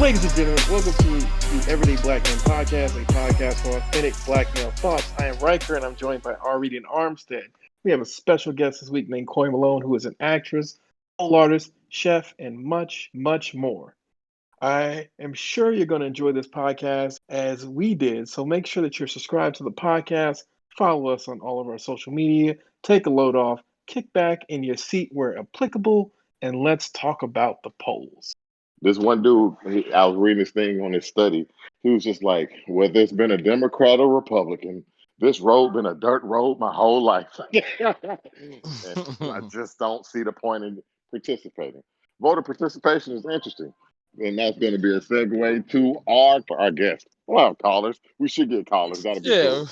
Ladies and gentlemen, welcome to the Everyday Black Man Podcast, a podcast for authentic black male thoughts. I am Riker, and I'm joined by Artistry and Armstead. We have a special guest this week named Coy Malone, who is an actress, pole artist, chef, and much, much more. I am sure you're going to enjoy this podcast as we did, so make sure that you're subscribed to the podcast, follow us on all of our social media, take a load off, kick back in your seat where applicable, and let's talk about the polls. This one dude, I was reading this thing on his study. He was just like, whether it's been a Democrat or Republican, this road been a dirt road my whole life. And I just don't see the point in participating. Voter participation is interesting. And that's going to be a segue to our guest. Well, callers. We should get callers. That'd be Yeah, cool.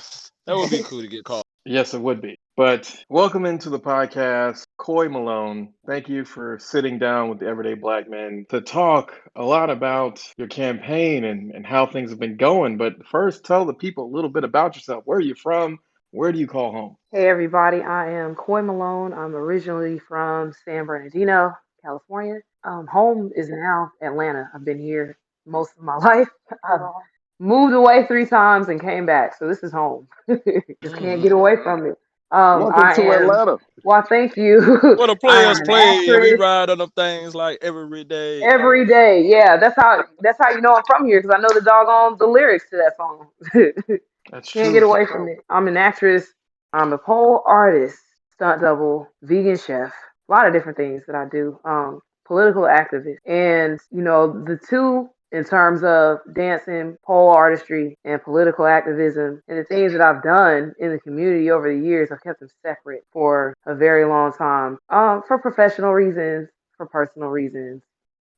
that would be cool to get called. Yes, it would be. But welcome into the podcast, Coy Malone. Thank you for sitting down with the Everyday Black Man to talk a lot about your campaign and how things have been going. But first, tell the people a little bit about yourself. Where are you from? Where do you call home? Hey everybody, I am Coy Malone. I'm originally from San Bernardino, California. Home is now Atlanta. I've been here most of my life. I've moved away 3 times and came back, so this is home. Just can't get away from it. Welcome I to am. Atlanta. Well, thank you. What the I am players an play, and we actress ride on them things like every day. every day. Yeah, that's how you know I'm from here because I know the lyrics to that song. That's Can't true. get away from it. I'm an actress. I'm a pole artist, stunt double, vegan chef, a lot of different things that I do. Political activist. And, the two in terms of dancing, pole artistry, and political activism, and the things that I've done in the community over the years, I've kept them separate for a very long time, for professional reasons, for personal reasons.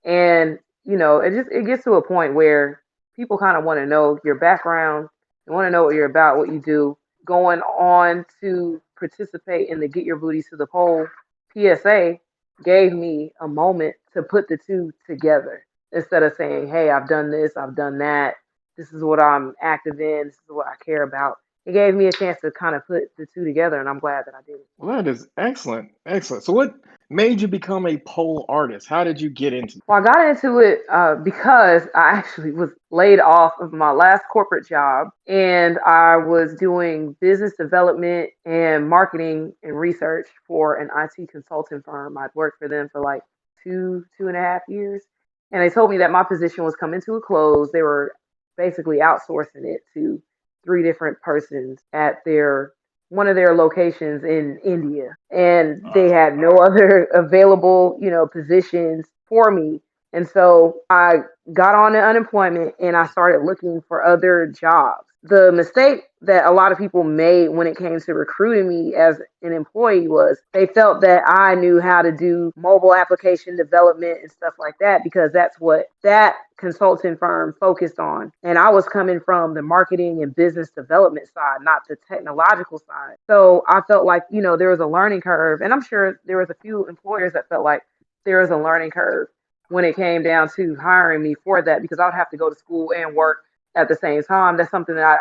And, it gets to a point where people kind of want to know your background. They want to know what you're about, what you do. Going on to participate in the Get Your Booty to the Pole PSA gave me a moment to put the two together instead of saying, hey, I've done this, I've done that. This is what I'm active in. This is what I care about. It gave me a chance to kind of put the two together, and I'm glad that I did it. Well, that is excellent. Excellent. So, what made you become a pole artist? How did you get into it? Well, I got into it because I actually was laid off of my last corporate job, and I was doing business development and marketing and research for an IT consulting firm. I'd worked for them for like 2.5 years, and they told me that my position was coming to a close. They were basically outsourcing it to 3 different persons at their one of their locations in India, and they had no other available, positions for me. And so I got on the unemployment and I started looking for other jobs. The mistake that a lot of people made when it came to recruiting me as an employee was they felt that I knew how to do mobile application development and stuff like that because that's what that consulting firm focused on. And I was coming from the marketing and business development side, not the technological side. So I felt like, there was a learning curve. And I'm sure there was a few employers that felt like there was a learning curve when it came down to hiring me for that because I would have to go to school and work at the same time. That's something that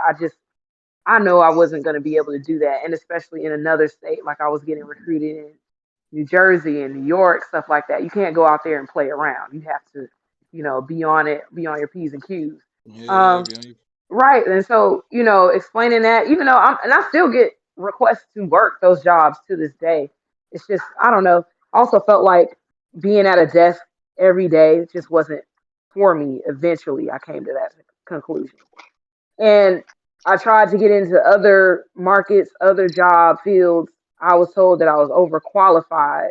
I know I wasn't going to be able to do that. And especially in another state, like I was getting recruited in New Jersey and New York, stuff like that. You can't go out there and play around. You have to, be on it, be on your P's and Q's. Yeah, Um, right. And so, explaining that, even though I still get requests to work those jobs to this day. It's just, I don't know. I also felt like being at a desk every day just wasn't for me. Eventually, I came to that conclusion. And I tried to get into other markets, other job fields. I was told that I was overqualified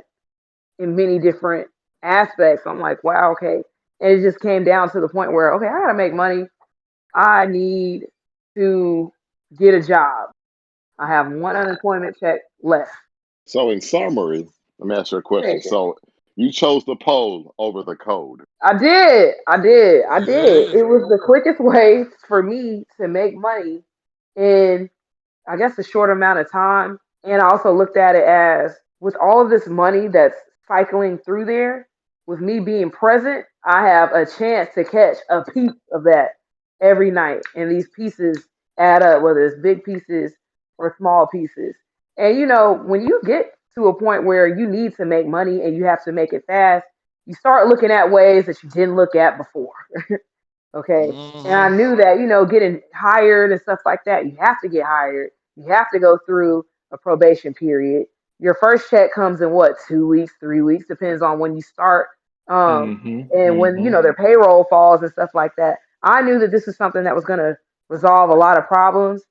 in many different aspects. I'm like, wow, okay. And it just came down to the point where, okay, I gotta make money. I need to get a job. I have one unemployment check left. So, in summary, let me ask you a question. So, you chose the pole over the code. I did. I did. I did. yeah. It was the quickest way for me to make money in, I guess, a short amount of time. And I also looked at it as with all of this money that's cycling through there, with me being present, I have a chance to catch a piece of that every night. And these pieces add up, whether it's big pieces or small pieces. And when you get to a point where you need to make money and you have to make it fast, you start looking at ways that you didn't look at before. Okay. And I Mm-hmm. knew that, getting hired and stuff like that, you have to get hired. You have to go through a probation period. Your first check comes in what, 2 weeks, 3 weeks, depends on when you start. Um, Mm-hmm. and when, Mm-hmm. their payroll falls and stuff like that. I knew that this was something that was going to resolve a lot of problems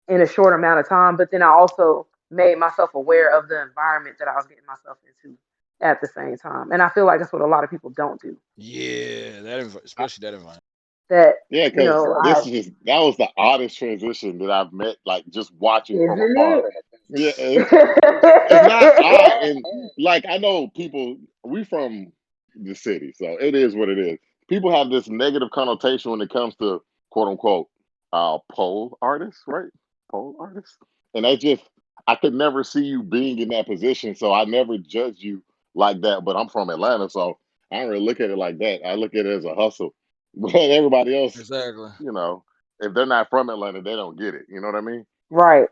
in a short amount of time. But then I also made myself aware of the environment that I was getting myself into at the same time. And I feel like that's what a lot of people don't do. Yeah, especially that environment. That, Yeah, because I, that was the oddest transition that I've met, like just watching from afar. isn't Yeah, it's not odd, it? and like I know people, we from the city, so it is what it is. People have this negative connotation when it comes to quote unquote pole artists, right? Pole artists, and I could never see you being in that position, so I never judge you like that. But I'm from Atlanta, so I don't really look at it like that. I look at it as a hustle. But everybody else, Exactly. you know, if they're not from Atlanta, they don't get it. You know what I mean? Right.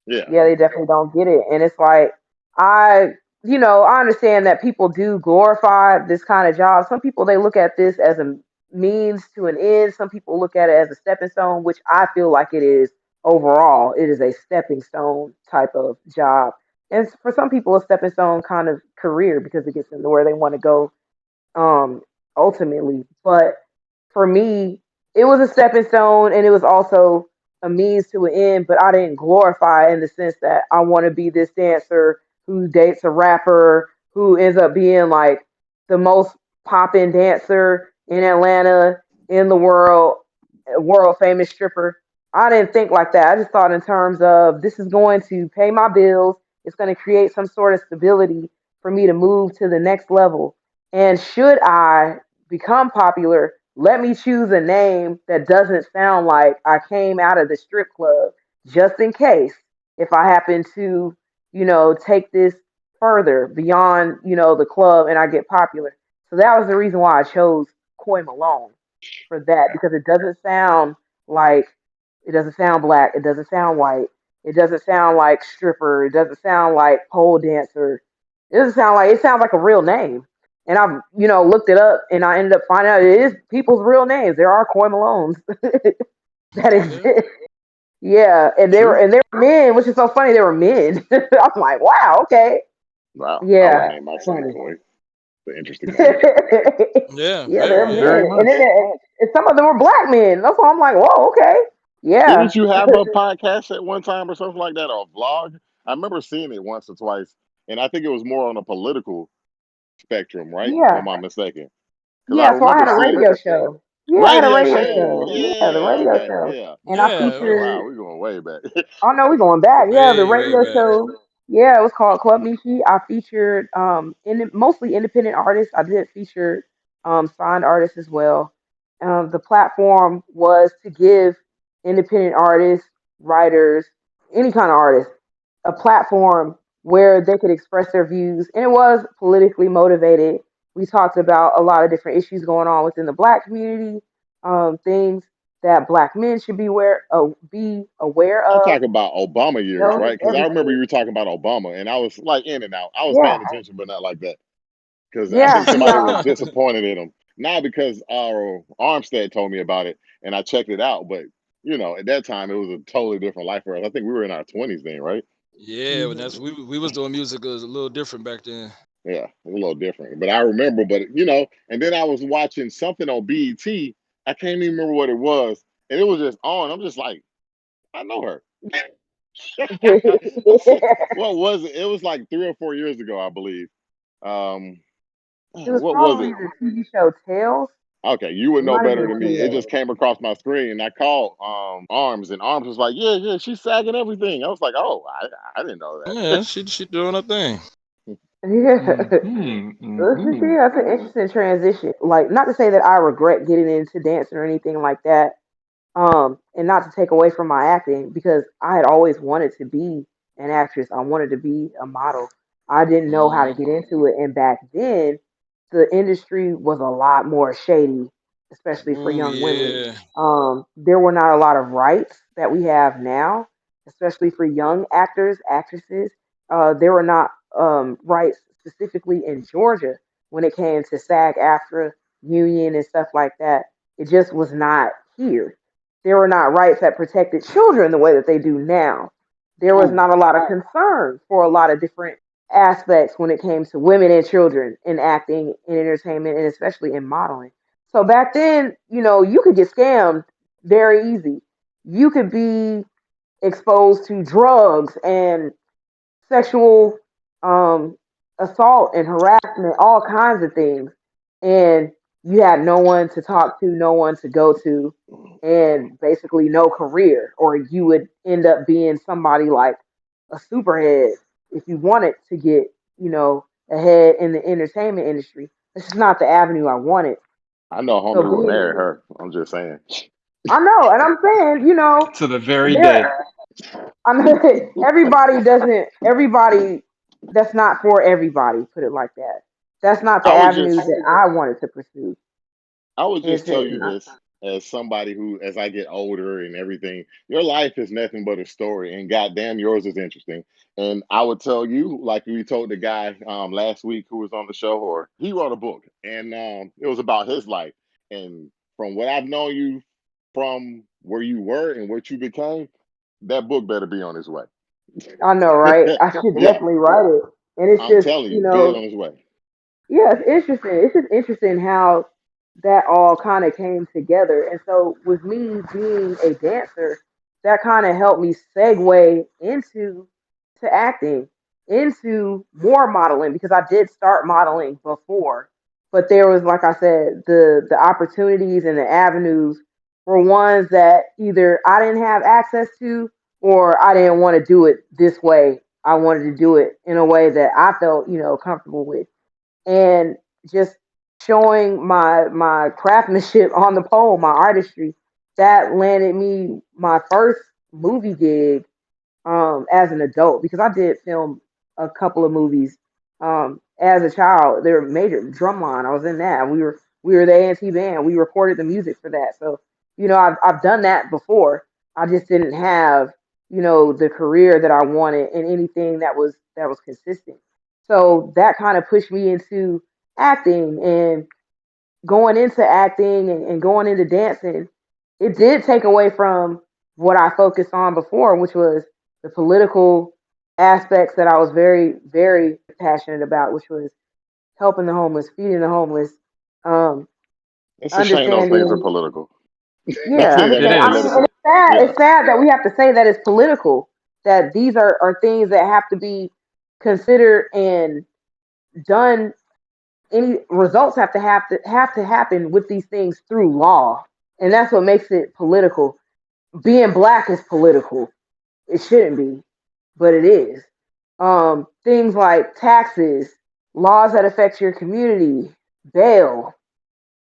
Yeah. Yeah, they definitely don't get it. And it's like, I, I understand that people do glorify this kind of job. Some people, they look at this as a means to an end. Some people look at it as a stepping stone, which I feel like it is overall. It is a stepping stone type of job. And for some people, a stepping stone kind of career because it gets them to where they want to go um ultimately. But for me, it was a stepping stone and it was also a means to an end, but I didn't glorify in the sense that I want to be this dancer who dates a rapper who ends up being like the most poppin' dancer in Atlanta, in the world, a world famous stripper. I didn't think like that. I just thought in terms of this is going to pay my bills. It's going to create some sort of stability for me to move to the next level. And should I become popular, let me choose a name that doesn't sound like I came out of the strip club, just in case if I happen to, take this further beyond, the club and I get popular. So that was the reason why I chose Coy Malone for that because like it doesn't sound black, it doesn't sound white, it doesn't sound like stripper, it doesn't sound like pole dancer. It sounds like a real name. And I've, looked it up and I ended up finding out it is people's real names. There are Coy Malones that Oh yeah. exist. Yeah. And they were True. men, which is so funny, they were men. I'm like, wow, okay. Wow. I would Yeah. name my son Funny. Coy. It's an interesting name. Yeah, Yeah, very. they're Yeah. Very men. And much. then and some of them were black men. That's why I'm like, whoa, okay. Yeah. Didn't you have a podcast at one time or something like that, or a vlog? I remember seeing it once or twice, and I think it was more on a political spectrum, right? Or Yeah. am I mistaken? Because I Yeah, so I remember had a seeing radio show. Yeah, I had a radio radio show. show. Yeah, the Yeah. radio Okay. show. Yeah. And I Yeah. Oh Okay. featured wow, we're going way back. Oh no, we're going back. Yeah, the Way, way radio back. show. Yeah, it was called Club Michi. I featured mostly independent artists. I did feature signed artists as well. The platform was to give independent artists, writers, any kind of artist, a platform where they could express their views, and it was politically motivated. We talked about a lot of different issues going on within the Black community, things that Black men should be aware I'm of. talking about Obama years, right? Because I remember Everything. you were talking about Obama, and I was like in and out. I was Yeah, paying attention, but not like that. Because I think yeah. somebody was Now, disappointed in him. Not because Armstead told me about it and I checked it out, but at that time it was a totally different life for us. I think we were in our 20s then, right? Yeah, when that's mhm. we was doing music, it was a little different back then. Yeah, it was a little different. But I remember, and then I was watching something on BET. I can't even remember what it was. And it was just on. I'm just like, I know her. I said, what was it? It was like 3 or 4 years ago, I believe. Um, It was what was probably it? the TV show Tales. Okay, you would It know might have better been than one of me. It just those. came across my screen, and I called Arms, and Arms was like, "Yeah, yeah, she's sagging everything." I was like, "Oh, I didn't know that." Yeah, she doing her thing. Yeah. Mm-hmm. Mm-hmm. Yeah, that's an interesting transition. Like, not to say that I regret getting into dancing or anything like that, and not to take away from my acting because I had always wanted to be an actress. I wanted to be a model. I didn't know how to Mm, get into it, and back then, the industry was a lot more shady, especially for oh young women. yeah. There were not a lot of rights that we have now, especially for young actors, actresses. There were not rights specifically in Georgia. when it came to SAG-AFTRA union and stuff like that. It just was not here. There were not rights that protected children the way that they do now. There was Ooh, not a lot of concern for a lot of different aspects when it came to women and children in acting, in entertainment, and especially in modeling. So back then, you could get scammed very easy. You could be exposed to drugs and sexual um, assault and harassment, all kinds of things. And you had no one to talk to, no one to go to, and basically no career. Or you would end up being somebody like a superhead if you wanted to get, ahead in the entertainment industry. This is not the avenue I wanted. I know a So homie who being, married her. I'm just saying. I know, and I'm saying, to the very day. there. I know everybody, that's not for everybody, put it like that. That's not the I would avenue just that I wanted to pursue. I would just It's tell you this as somebody who, as I get older and everything, your life is nothing but a story, and goddamn, yours is interesting. And I would tell you, like we told the guy last week who was on the show, or he wrote a book, and it was about his life. And from what I've known you from where you were and what you became, that book better be on its way. I know, right? I should Yeah, definitely write it. And it's I'm just, telling you, get it on its way. yeah, it's interesting. It's just interesting how that all kind of came together. And so, with me being a dancer, that kind of helped me segue into acting, into more modeling because I did start modeling before, but there was, like I said, the opportunities and the avenues were ones that either I didn't have access to or I didn't want to do it this way. I wanted to do it in a way that I felt, comfortable with and just showing my craftsmanship on the pole, my artistry, that landed me my first movie gig as an adult because I did film a couple of movies as a child. They were major drumline. I was in that. We were the A&T band. We recorded the music for that. So I've done that before. I just didn't have the career that I wanted and anything that was consistent. So that kind of pushed me into acting and going into acting and going into dancing, it did take away from what I focused on before, which was the political aspects that I was very, very passionate about, which was helping the homeless, feeding the homeless, um, It's a shame those things are understanding. political. Yeah, That It got to I let mean, it. is. and it's sad. Yeah, It's sad that we have to say that it's political. That these are things that have to be considered and done. Any results have to happen with these things through law, and that's what makes it political. Being black is political. It shouldn't be, but it is. Things like taxes, laws that affect your community, bail,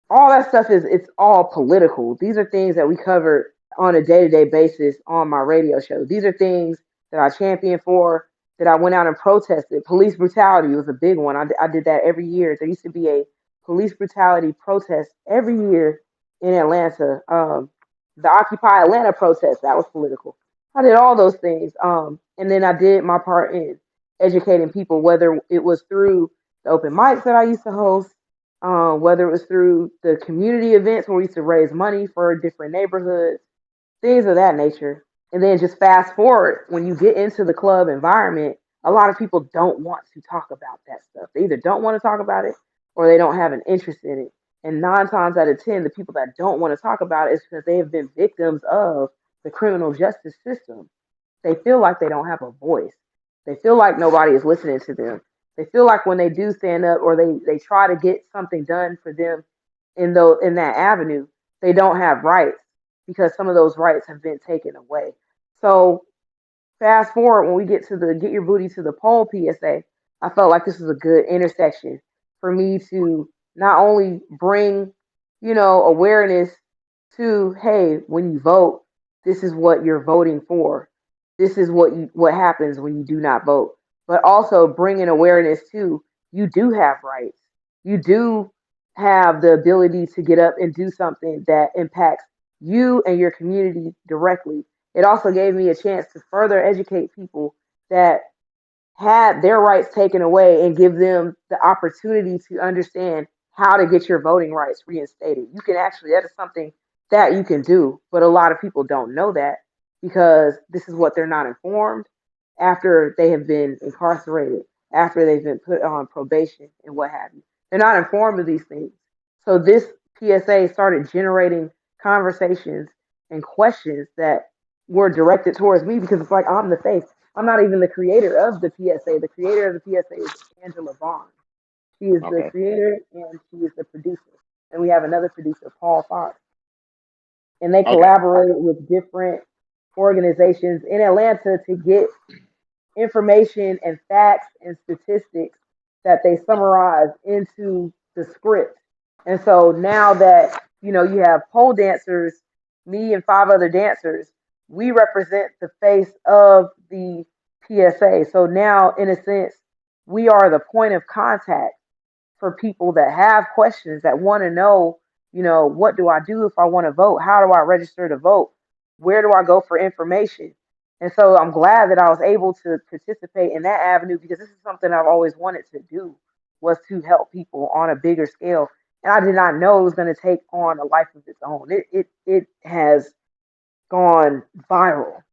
all that stuff is it's all political. These are things that we cover on a day-to-day basis on my radio show. These are things that I champion for, that I went out and protested. Police brutality was a big one. I did that every year. There used to be a police brutality protest every year in Atlanta. The Occupy Atlanta protest, that was political. I did all those things. And then I did my part in educating people, whether it was through the open mics that I used to host, whether it was through the community events where we used to raise money for different neighborhoods, things of that nature. And then just fast forward, when you get into the club environment, a lot of people don't want to talk about that stuff. They either don't want to talk about it or they don't have an interest in it. And 9 times out of 10, the people that don't want to talk about it is because they have been victims of the criminal justice system. They feel like they don't have a voice. They feel like nobody is listening to them. They feel like when they do stand up or they try to get something done for them in that avenue, they don't have rights because some of those rights have been taken away. So fast forward when we get to the get your booty to the pole PSA, I felt like this was a good intersection for me to not only bring, awareness to, hey, when you vote, this is what you're voting for. This is what happens when you do not vote. But also bringing awareness to you do have rights. You do have the ability to get up and do something that impacts you and your community directly. It also gave me a chance to further educate people that had their rights taken away and give them the opportunity to understand how to get your voting rights reinstated. You can actually, that is something that you can do, but a lot of people don't know that because this is what they're not informed after they have been incarcerated, after they've been put on probation and what have you. They're not informed of these things. So this PSA started generating conversations and questions that were directed towards me because it's like I'm the face. I'm not even the creator of the PSA. The creator of the PSA is Angela Vaughn. She is the Okay. creator and she is the producer. And we have another producer, Paul Fox. And they Okay. collaborated with different organizations in Atlanta to get information and facts and statistics that they summarize into the script. And so now that, you have pole dancers, me and five other dancers, we represent the face of the PSA. So now, in a sense, we are the point of contact for people that have questions that want to know, what do I do if I want to vote? How do I register to vote? Where do I go for information? And so I'm glad that I was able to participate in that avenue because this is something I've always wanted to do was to help people on a bigger scale. And I did not know it was going to take on a life of its own. It has gone viral.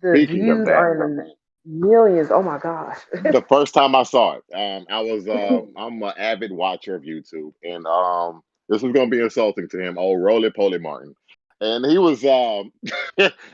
The Speaking of views that, are in the millions. Oh my gosh. the first time I saw it, I was I'm an avid watcher of YouTube, and this was gonna be insulting to him, old Roly Poly Martin, and he was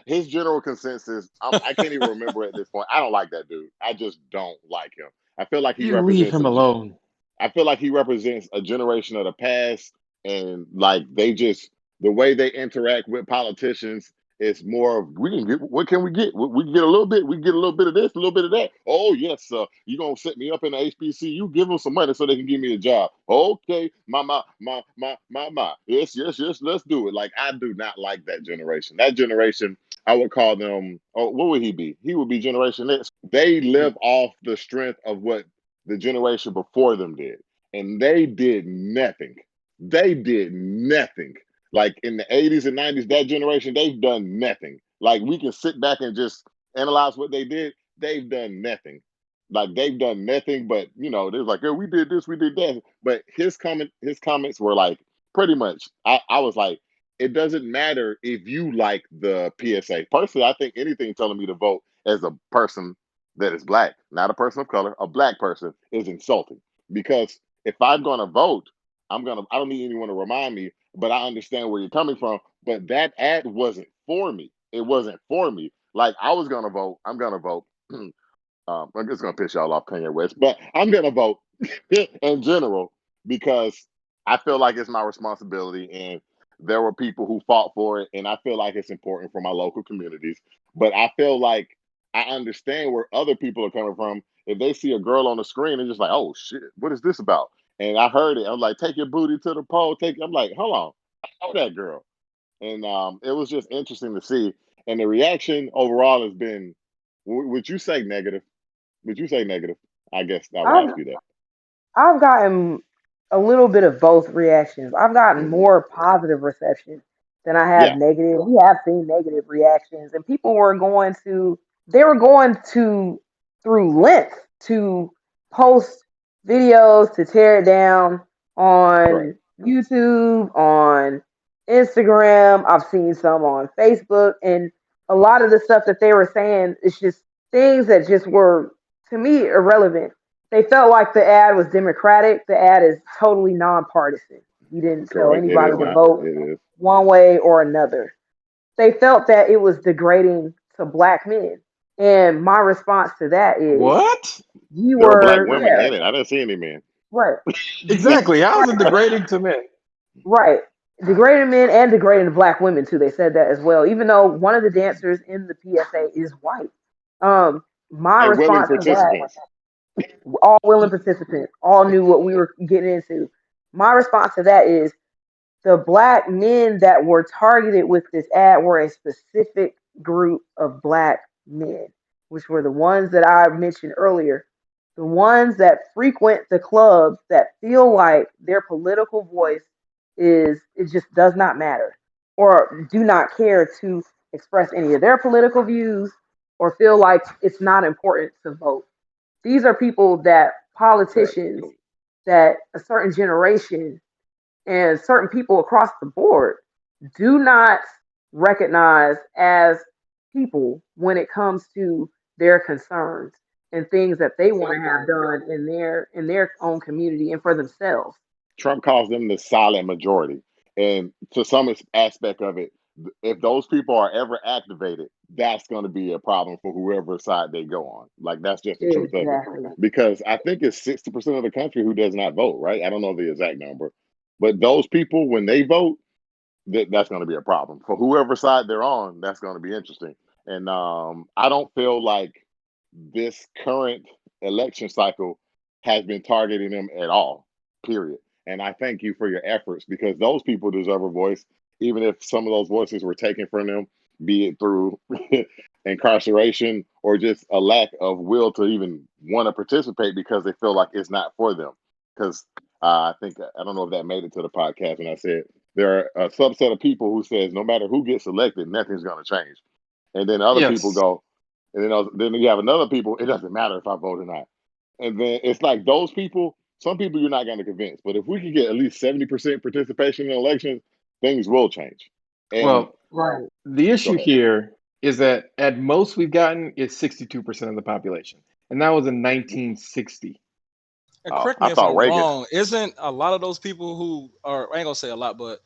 his general consensus. I can't even remember at this point. I don't like that dude. I just don't like him. I feel like he You leave represents him a alone. I feel like he represents a generation of the past, and like they just the way they interact with politicians is more of we can get what can we get? We can get a little bit. We can get a little bit of this, a little bit of that. Oh yes, you gonna set me up in the HBCU? Give them some money so they can give me a job. Okay, my. Yes, yes, yes. Let's do it. Like I do not like that generation. That generation, I would call them. Oh, what would he be? He would be Generation X. They live off the strength of what the generation before them did. And they did nothing. They did nothing. Like in the 80s and 90s, that generation, they've done nothing. Like we can sit back and just analyze what they did. They've done nothing. Like they've done nothing, but they're like, oh, we did this, we did that. But his comments were like pretty much. I was like, it doesn't matter if you like the PSA. Personally, I think anything telling me to vote as a person that is black, not a person of color, a black person is insulting. Because if I'm gonna vote, I don't need anyone to remind me, but I understand where you're coming from. But that ad wasn't for me. It wasn't for me. Like I was gonna vote, I'm gonna vote. I'm just gonna piss y'all off, Kanye West, but I'm gonna vote in general because I feel like it's my responsibility, and there were people who fought for it, and I feel like it's important for my local communities. But I feel like I understand where other people are coming from. If they see a girl on the screen, they're just like, "Oh shit, what is this about?" And I heard it. I'm like, "Take your booty to the pole." I'm like, "Hold on, I know that girl," and it was just interesting to see. And the reaction overall has been, would you say negative? Would you say negative? I guess I would I've ask you that. I've gotten a little bit of both reactions. I've gotten Hmm. more positive reception than I have Yeah, negative. We have seen negative reactions, and people they were going to through lengths to post videos to tear it down right. on YouTube, on Instagram. I've seen some on Facebook, and a lot of the stuff that they were saying is just things that just were to me irrelevant. They felt like the ad was democratic. The ad is totally nonpartisan. You didn't tell Correct. It anybody is to not. vote It is. one way or another. They felt that it was degrading to black men. And my response to that is What? you There were black were, women yeah, in it. I didn't see any men. right. Exactly. How is it Right, degrading to men? right. Degrading men and degrading black women too. They said that as well. Even though one of the dancers in the PSA is white. My And willing response to that, participants. all willing participants, all knew what we were getting into. My response to that is the black men that were targeted with this ad were a specific group of black men, which were the ones that I mentioned earlier, the ones that frequent the clubs that feel like their political voice is it just does not matter or do not care to express any of their political views or feel like it's not important to vote. These are people that Right. politicians, that a certain generation and certain people across the board do not recognize as people when it comes to their concerns and things that they want to have done in their own community and for themselves. Trump calls them the silent majority. And to some aspect of it, if those people are ever activated, that's going to be a problem for whoever side they go on. Like, that's just the truth of it. Exactly. Because I think it's 60% of the country who does not vote, right? I don't know the exact number. But those people, when they vote, that's going to be a problem. For whoever side they're on, that's going to be interesting. And I don't feel like this current election cycle has been targeting them at all, period. And I thank you for your efforts because those people deserve a voice, even if some of those voices were taken from them, be it through incarceration or just a lack of will to even want to participate because they feel like it's not for them. Because I think, I don't know if that made it to the podcast when I said there are a subset of people who says no matter who gets elected, nothing's going to change. And then other people Yes. go, and then you have another people, it doesn't matter if I vote or not. And then it's like those people, some people you're not going to convince. But if we can get at least 70% participation in elections, things will change. And Well, Right. the go issue ahead. here is that at most we've gotten is 62% of the population, and that was in 1960. And Oh, correct I me if thought I'm Reagan. wrong. Isn't a lot of those people who are, I ain't gonna say a lot, but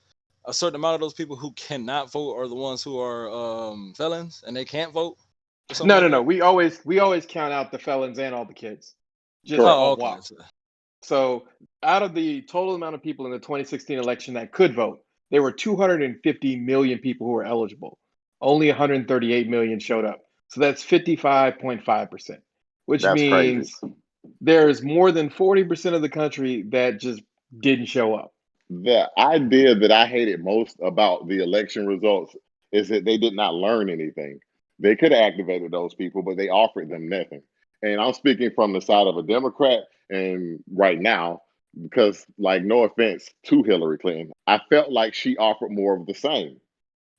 a certain amount of those people who cannot vote are the ones who are felons and they can't vote or something No, like no, no. that? We always count out the felons and all the kids, just Correct. Oh, all okay. walk. So out of the total amount of people in the 2016 election that could vote, there were 250 million people who were eligible. Only 138 million showed up. So that's 55.5%, which That's crazy. means there's more than 40% of the country that just didn't show up. The idea that I hated most about the election results is that they did not learn anything. They could have activated those people, but they offered them nothing. And I'm speaking from the side of a Democrat, and right now, because, like, no offense to Hillary Clinton, I felt like she offered more of the same.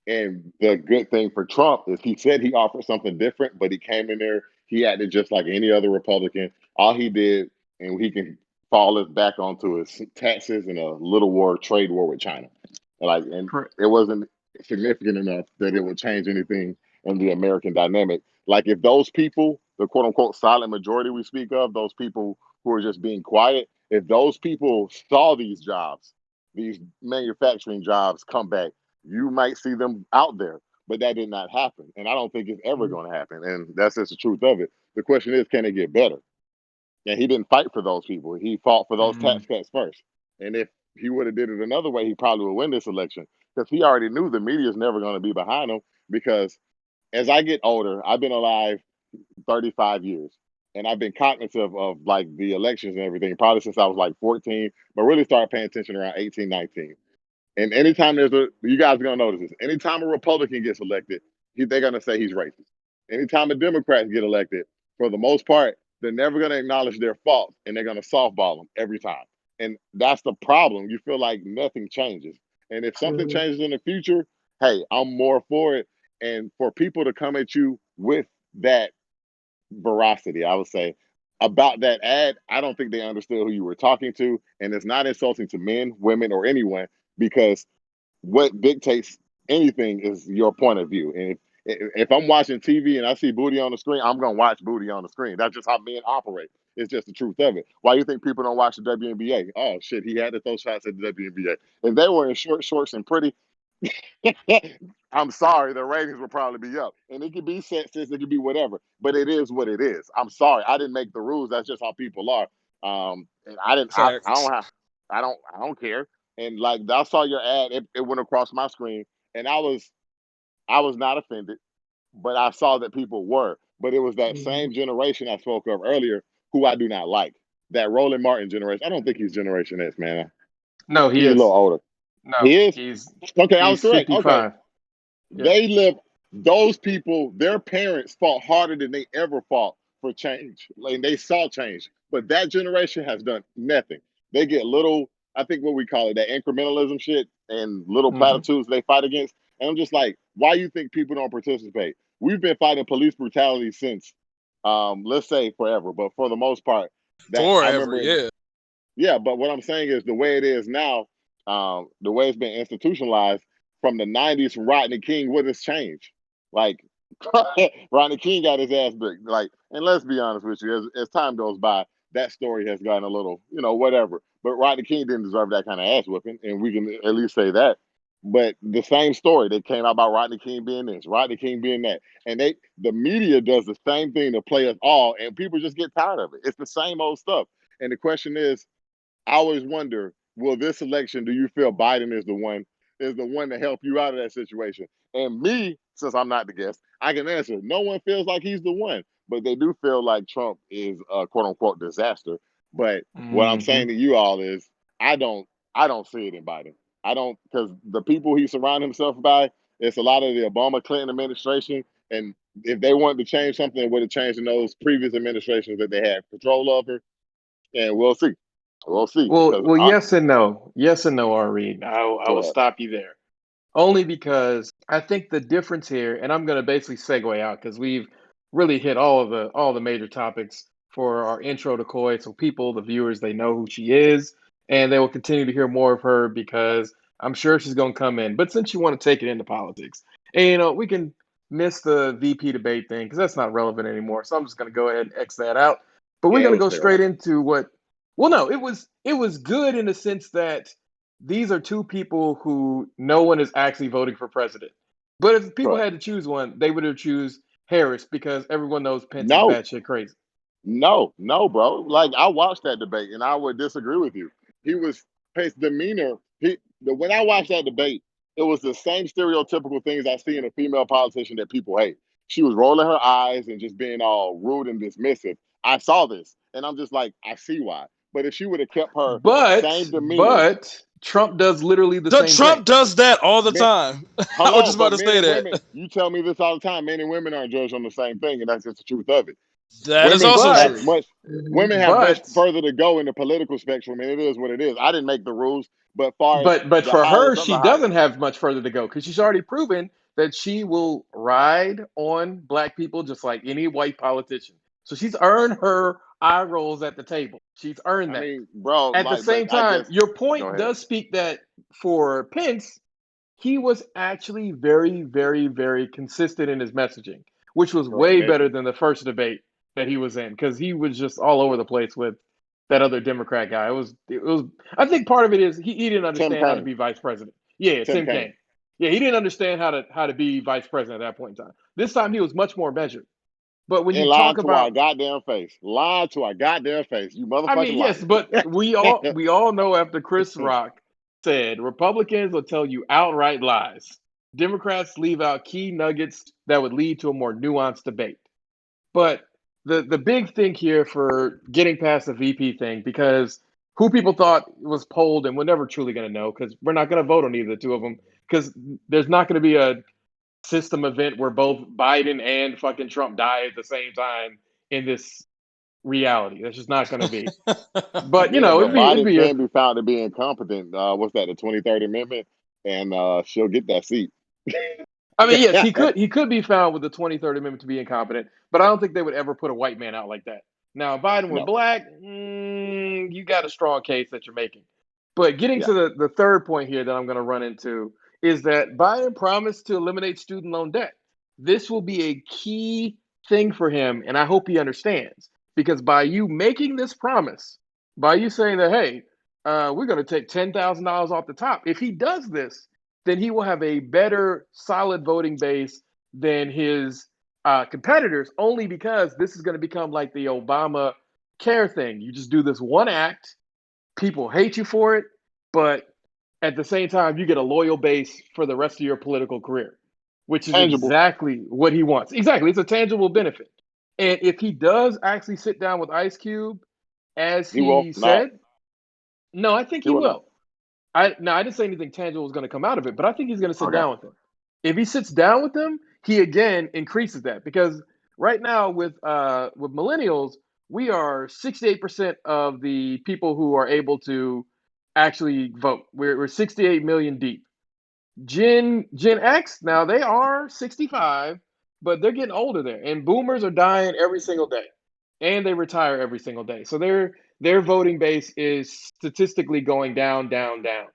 And the good thing for Trump is he said he offered something different, but he came in there, he acted just like any other Republican. All he did, and he can fall us back onto his taxes and a little trade war with China. And Correct. it wasn't significant enough that it would change anything in the American dynamic. Like, if those people, the quote unquote silent majority we speak of, those people who are just being quiet, if those people saw these jobs, these manufacturing jobs come back, you might see them out there. But that did not happen. And I don't think it's ever going to happen. And that's just the truth of it. The question is, can it get better? And he didn't fight for those people. He fought for those Mm, tax cuts first. And if he would have did it another way, he probably would win this election because he already knew the media is never going to be behind him. Because as I get older, I've been alive 35 years. And I've been cognitive of like the elections and everything, probably since I was like 14, but really started paying attention around 18, 19. And anytime you guys are gonna notice this. Anytime a Republican gets elected, they're gonna say he's racist. Anytime a Democrat get elected, for the most part, they're never gonna acknowledge their faults, and they're gonna softball them every time. And that's the problem. You feel like nothing changes. And if something Mhm. changes in the future, hey, I'm more for it. And for people to come at you with that veracity, I would say, about that ad, I don't think they understood who you were talking to. And it's not insulting to men, women, or anyone because what dictates anything is your point of view. And if I'm watching TV and I see booty on the screen, I'm gonna watch booty on the screen. That's just how men operate. It's just the truth of it. Why do you think people don't watch the WNBA? Oh shit, he had to throw shots at the WNBA, and they were in short shorts and pretty. I'm sorry, the ratings will probably be up, and it could be sexist, it could be whatever, but it is what it is. I'm sorry, I didn't make the rules. That's just how people are. And I didn't. I Facts. don't have. I don't care. And like I saw your ad, it went across my screen, and I was not offended, but I saw that people were. But it was that Mhm. same generation I spoke of earlier who I do not like. That Roland Martin generation. I don't think he's Generation X, man. no, he He's a little is. older. No, He is. he's Okay, I was he's correct. Okay, 55. Yeah. they live. Those people, their parents fought harder than they ever fought for change, and they saw change. But that generation has done nothing. They get little, I think what we call it, that incrementalism shit, and little Hmm. platitudes they fight against. And I'm just like, why you think people don't participate? We've been fighting police brutality since let's say forever, but for the most part, that I Forever, remember. yeah. Yeah, but what I'm saying is the way it is now, the way it's been institutionalized from the '90s from Rodney King, what has changed? Like Rodney King got his ass beat. Like, and let's be honest with you, as time goes by, that story has gotten a little, whatever. But Rodney King didn't deserve that kind of ass whipping, and we can at least say that. But the same story that came out about Rodney King being this, Rodney King being that, and the media does the same thing to play us all, and people just get tired of it. It's the same old stuff. And the question is, I always wonder, will this election, do you feel Biden is the one to help you out of that situation? And me, since I'm not the guest, I can answer. No one feels like he's the one, but they do feel like Trump is a quote unquote disaster. But what I'm Mm-hmm. saying to you all is, I don't, I don't see it in Biden. I don't, because the people he surrounded himself by, it's a lot of the Obama Clinton administration, and if they wanted to change something, it would have changed in those previous administrations that they had control over, and we'll see. We'll see. Well, Because well, yes and no. Yes and no, R. Reed. I go will ahead. stop you there. Only because I think the difference here, and I'm going to basically segue out because we've really hit all the major topics for our intro to Coy. So people, the viewers, they know who she is, and they will continue to hear more of her because I'm sure she's going to come in. But since you want to take it into politics, and we can miss the VP debate thing because that's not relevant anymore. So I'm just going to go ahead and X that out. But we're Yeah, it going to was go straight terrible. into what. Well, no, it was good in the sense that these are two people who no one is actually voting for president. But if people Correct. had to choose one, they would have choose Harris because everyone knows Pence is No, batshit crazy. no, no, bro. Like I watched that debate, and I would disagree with you. He was his demeanor. When I watched that debate, it was the same stereotypical things I see in a female politician that people hate. She was rolling her eyes and just being all rude and dismissive. I saw this, and I'm just like, I see why. But if she would have kept her But same demeanor, but Trump does literally the The same thing. Trump does that all the man, time. I was hello, just about but to men say and that. women, you tell me this all the time. Men and women aren't judged on the same thing, and that's just the truth of it. That is women also have But true. much Women have much but further to go in the political spectrum, and it is what it is. I didn't make the rules, but far as but the for her, highest of she the doesn't highest, have much further to go because she's already proven that she will ride on black people just like any white politician. So she's earned her eye rolls at the table. She's earned I that. mean, bro, At the like, but same I time, guess your go point ahead. does speak that for Pence, he was actually very, very, very consistent in his messaging, which was Correct. way better than the first debate that he was in because he was just all over the place with that other Democrat guy. It was. I think part of it is he didn't Tim understand how to Kaine. be vice president. Yeah, Tim Tim Kaine. Kaine. Yeah, he didn't understand how to be vice president at that point in time. This time he was much more measured. But when you And talk lied to our about goddamn face. Lied to our goddamn face. You I motherfucking mean, yes, liar. but we all know after Chris Rock said Republicans will tell you outright lies. Democrats leave out key nuggets that would lead to a more nuanced debate. But the big thing here for getting past the VP thing, because who people thought was polled, and we're never truly going to know because we're not going to vote on either the two of them because there's not going to be a system event where both Biden and fucking Trump die at the same time in this reality. That's just not going to be. But Yeah, but it'd Biden be a. can be found to be incompetent. What's that, the 23rd Amendment? And she'll get that seat. I mean, yes, he could be found with the 23rd Amendment to be incompetent, but I don't think they would ever put a white man out like that. Now, Biden with No. black, you got a strong case that you're making. But getting Yeah. to the third point here that I'm going to run into is that Biden promised to eliminate student loan debt. This will be a key thing for him, and I hope he understands because by you making this promise, by you saying that, hey, we're going to take $10,000 off the top, if he does this, then he will have a better, solid voting base than his competitors, only because this is going to become like the Obama care thing. You just do this one act, people hate you for it, but at the same time, you get a loyal base for the rest of your political career, which is Tangible. exactly what he wants. Exactly. It's a tangible benefit. And if he does actually sit down with Ice Cube, as He will he not. said, no, I think He he will not. will. I didn't say anything tangible was going to come out of it, but I think he's going to sit Okay. down with him. If he sits down with them, he again increases that because right now with millennials, we are 68% of the people who are able to actually vote. We're 68 million deep. Gen X now they are 65, but they're getting older there, and boomers are dying every single day, and they retire every single day. So their voting base is statistically going down, down, down.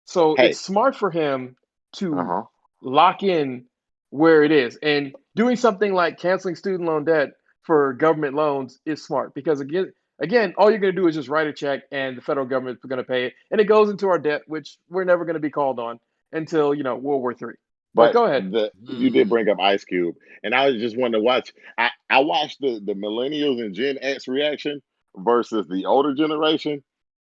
So it's Hey, smart for him to uh-huh. lock in where it is. And doing something like canceling student loan debt for government loans is smart because again, all you're going to do is just write a check and the federal government's going to pay it, and it goes into our debt, which we're never going to be called on until World War III. But But go ahead. the you did Mm. bring up Ice Cube, and I was just wanting to watch. I watched the millennials and Gen X reaction versus the older generation.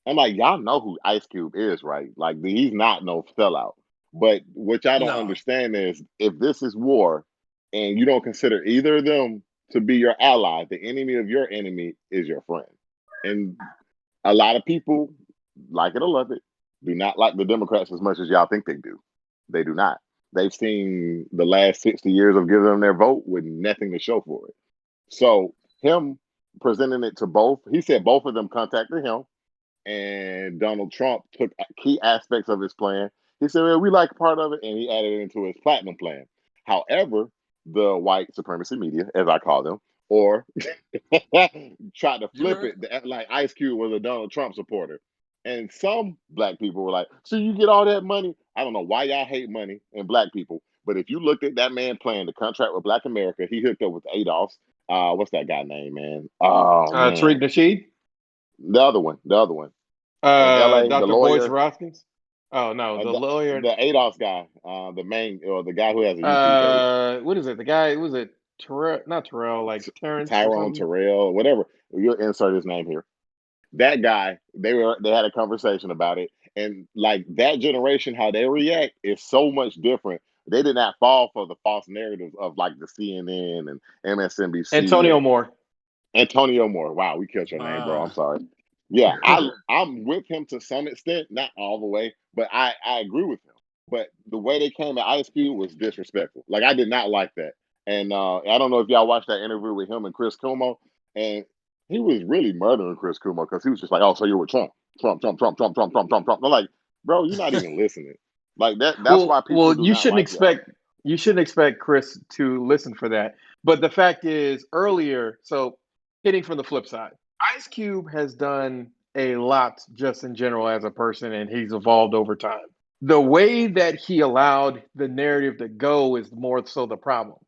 I'm like, y'all know who Ice Cube is, right? Like he's not no sellout. But what y'all don't No, understand is if this is war, and you don't consider either of them to be your ally, the enemy of your enemy is your friend. And a lot of people, like it or love it, do not like the Democrats as much as y'all think they do. They do not. They've seen the last 60 years of giving them their vote with nothing to show for it. So him presenting it to both, he said both of them contacted him, and Donald Trump took key aspects of his plan. He said, well, we like part of it, and he added it into his platinum plan. However, the white supremacy media, as I call them, or tried to you flip heard. it to act like Ice Cube was a Donald Trump supporter. And some black people were like, so you get all that money? I don't know why y'all hate money and black people, but if you looked at that man playing the contract with Black America, he hooked up with Adolf's. What's that guy name, man? Oh Tariq man, Nasheed, the other one in LA, the Dr. Boyce lawyer, Hoskins. Oh no, uh, the the lawyer. the ADOS guy, the main or the guy who has a YouTube page, What is it? The guy was it Terrell? Not Terrell, like Terrence or Tyrone something. Terrell, whatever. You'll insert his name here. That guy, they had a conversation about it, and like that generation, how they react is so much different. They did not fall for the false narratives of like the CNN and MSNBC Antonio and Moore. Antonio Moore. Wow, we killed your name, bro. I'm Ah, sorry. Yeah, I'm with him to some extent, not all the way, but I agree with him. But the way they came at Ice Cube was disrespectful. Like I did not like that. And I don't know if y'all watched that interview with him and Chris Cuomo, and he was really murdering Chris Cuomo because he was just like, "Oh, so you're with Trump, Trump, Trump, Trump, Trump, Trump, Trump, Trump, Trump." I'm like, bro, you're not even listening. Like that. That's why people Well, do not like y'all. you shouldn't expect Chris to listen for that. But the fact is, earlier, so hitting from the flip side, Ice Cube has done a lot just in general as a person, and he's evolved over time. The way that he allowed the narrative to go is more so the problem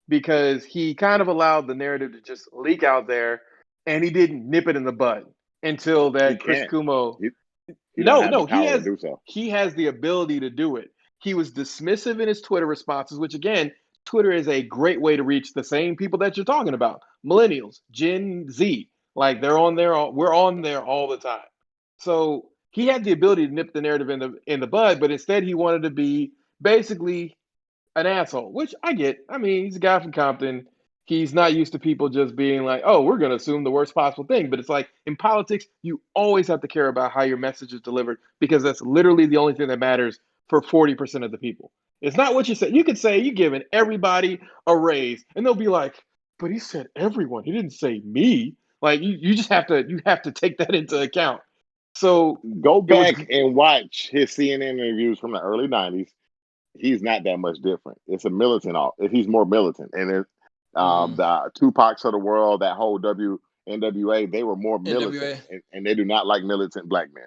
because he kind of allowed the narrative to just leak out there, and he didn't nip it in the bud until He that Chris can't. Kumo. He, he don't No, have the no, power to do so. he has the ability to do it. He was dismissive in his Twitter responses, which again, Twitter is a great way to reach the same people that you're talking about, millennials, Gen Z. Like they're on there, we're on there all the time. So he had the ability to nip the narrative in the bud, but instead he wanted to be basically an asshole, which I get. I mean, he's a guy from Compton. He's not used to people just being like, oh, we're going to assume the worst possible thing. But it's like in politics, you always have to care about how your message is delivered because that's literally the only thing that matters for 40% of the people. It's not what you say. You could say you're giving everybody a raise, and they'll be like, but he said everyone. He didn't say me. Like you just have to take that into account. So Go it was back and watch his CNN interviews from the early '90s. He's not that much different. It's a militant. He's more militant, and mm, the Tupacs of the world, that whole NWA, they were more militant, NWA. and they do not like militant black men.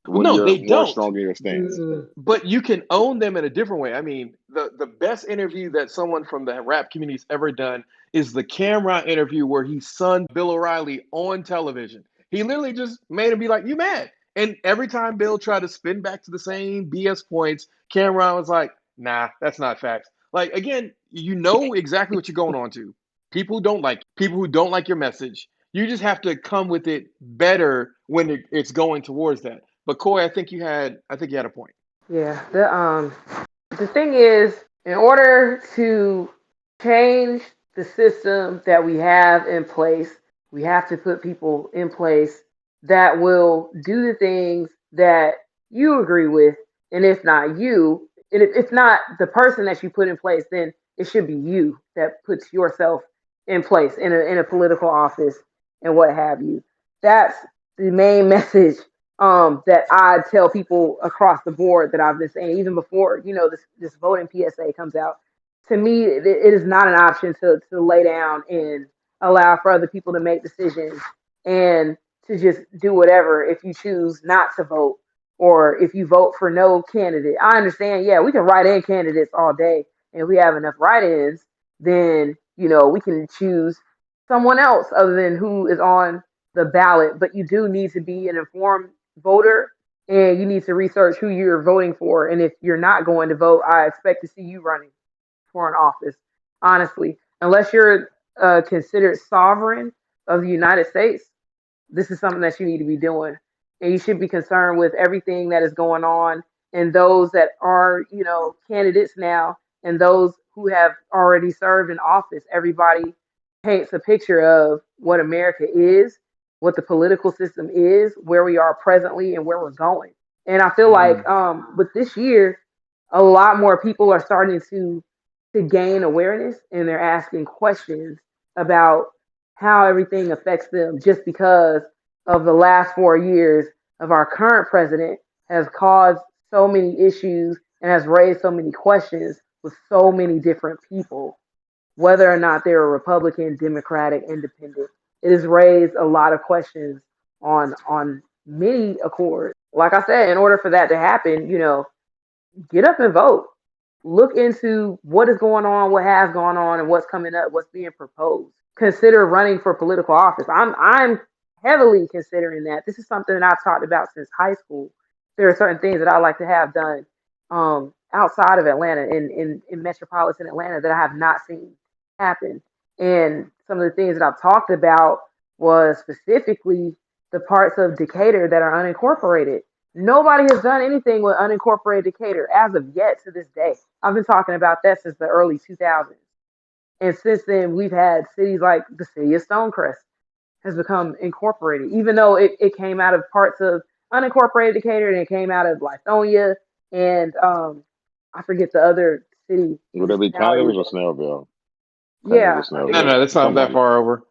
well, When no, you're they more don't. strong in your stance, But you can own them in a different way. I mean, the best interview that someone from the rap community's ever done is the Cameron interview where he sunned Bill O'Reilly on television. He literally just made him be like, "You mad?" And every time Bill tried to spin back to the same BS points, Cameron was like, "Nah, that's not facts." Like again, you know exactly what you're going on to. People who don't like your message. You just have to come with it better when it's going towards that. But Coy, I think you had a point. Yeah. The thing is, in order to change the system that we have in place, we have to put people in place that will do the things that you agree with. And if not you, and if not the person that you put in place, then it should be you that puts yourself in place in a political office and what have you. That's the main message that I tell people across the board that I've been saying even before this voting PSA comes out. to me, it is not an option to lay down and allow for other people to make decisions and to just do whatever if you choose not to vote or if you vote for no candidate. I understand, yeah, we can write in candidates all day, and if we have enough write-ins, then we can choose someone else other than who is on the ballot. But you do need to be an informed voter, and you need to research who you're voting for. And if you're not going to vote, I expect to see you running for an office, honestly. Unless you're considered sovereign of the United States, this is something that you need to be doing. And you should be concerned with everything that is going on and those that are, candidates now and those who have already served in office. Everybody paints a picture of what America is, what the political system is, where we are presently, and where we're going. And I feel like with this year, a lot more people are starting to gain awareness and they're asking questions about how everything affects them just because of the last 4 years of our current president has caused so many issues and has raised so many questions with so many different people, whether or not they're a Republican, Democratic, Independent. It has raised a lot of questions on many accords. Like I said, in order for that to happen, get up and vote. Look into what is going on, what has gone on, and what's coming up, what's being proposed. Consider running for political office. I'm heavily considering that. This is something that I've talked about since high school. There are certain things that I like to have done outside of Atlanta, in metropolitan Atlanta, that I have not seen happen. And some of the things that I've talked about was specifically the parts of Decatur that are unincorporated. Nobody has done anything with unincorporated Decatur as of yet to this day. I've been talking about that since the early 2000s. And since then, we've had cities like the city of Stonecrest has become incorporated, even though it came out of parts of unincorporated Decatur and it came out of Lithonia and I forget the other city Would that be municipality. Conyers or Snellville? Conyers Yeah, or No, Snellville? no, that's not that Somebody. far over.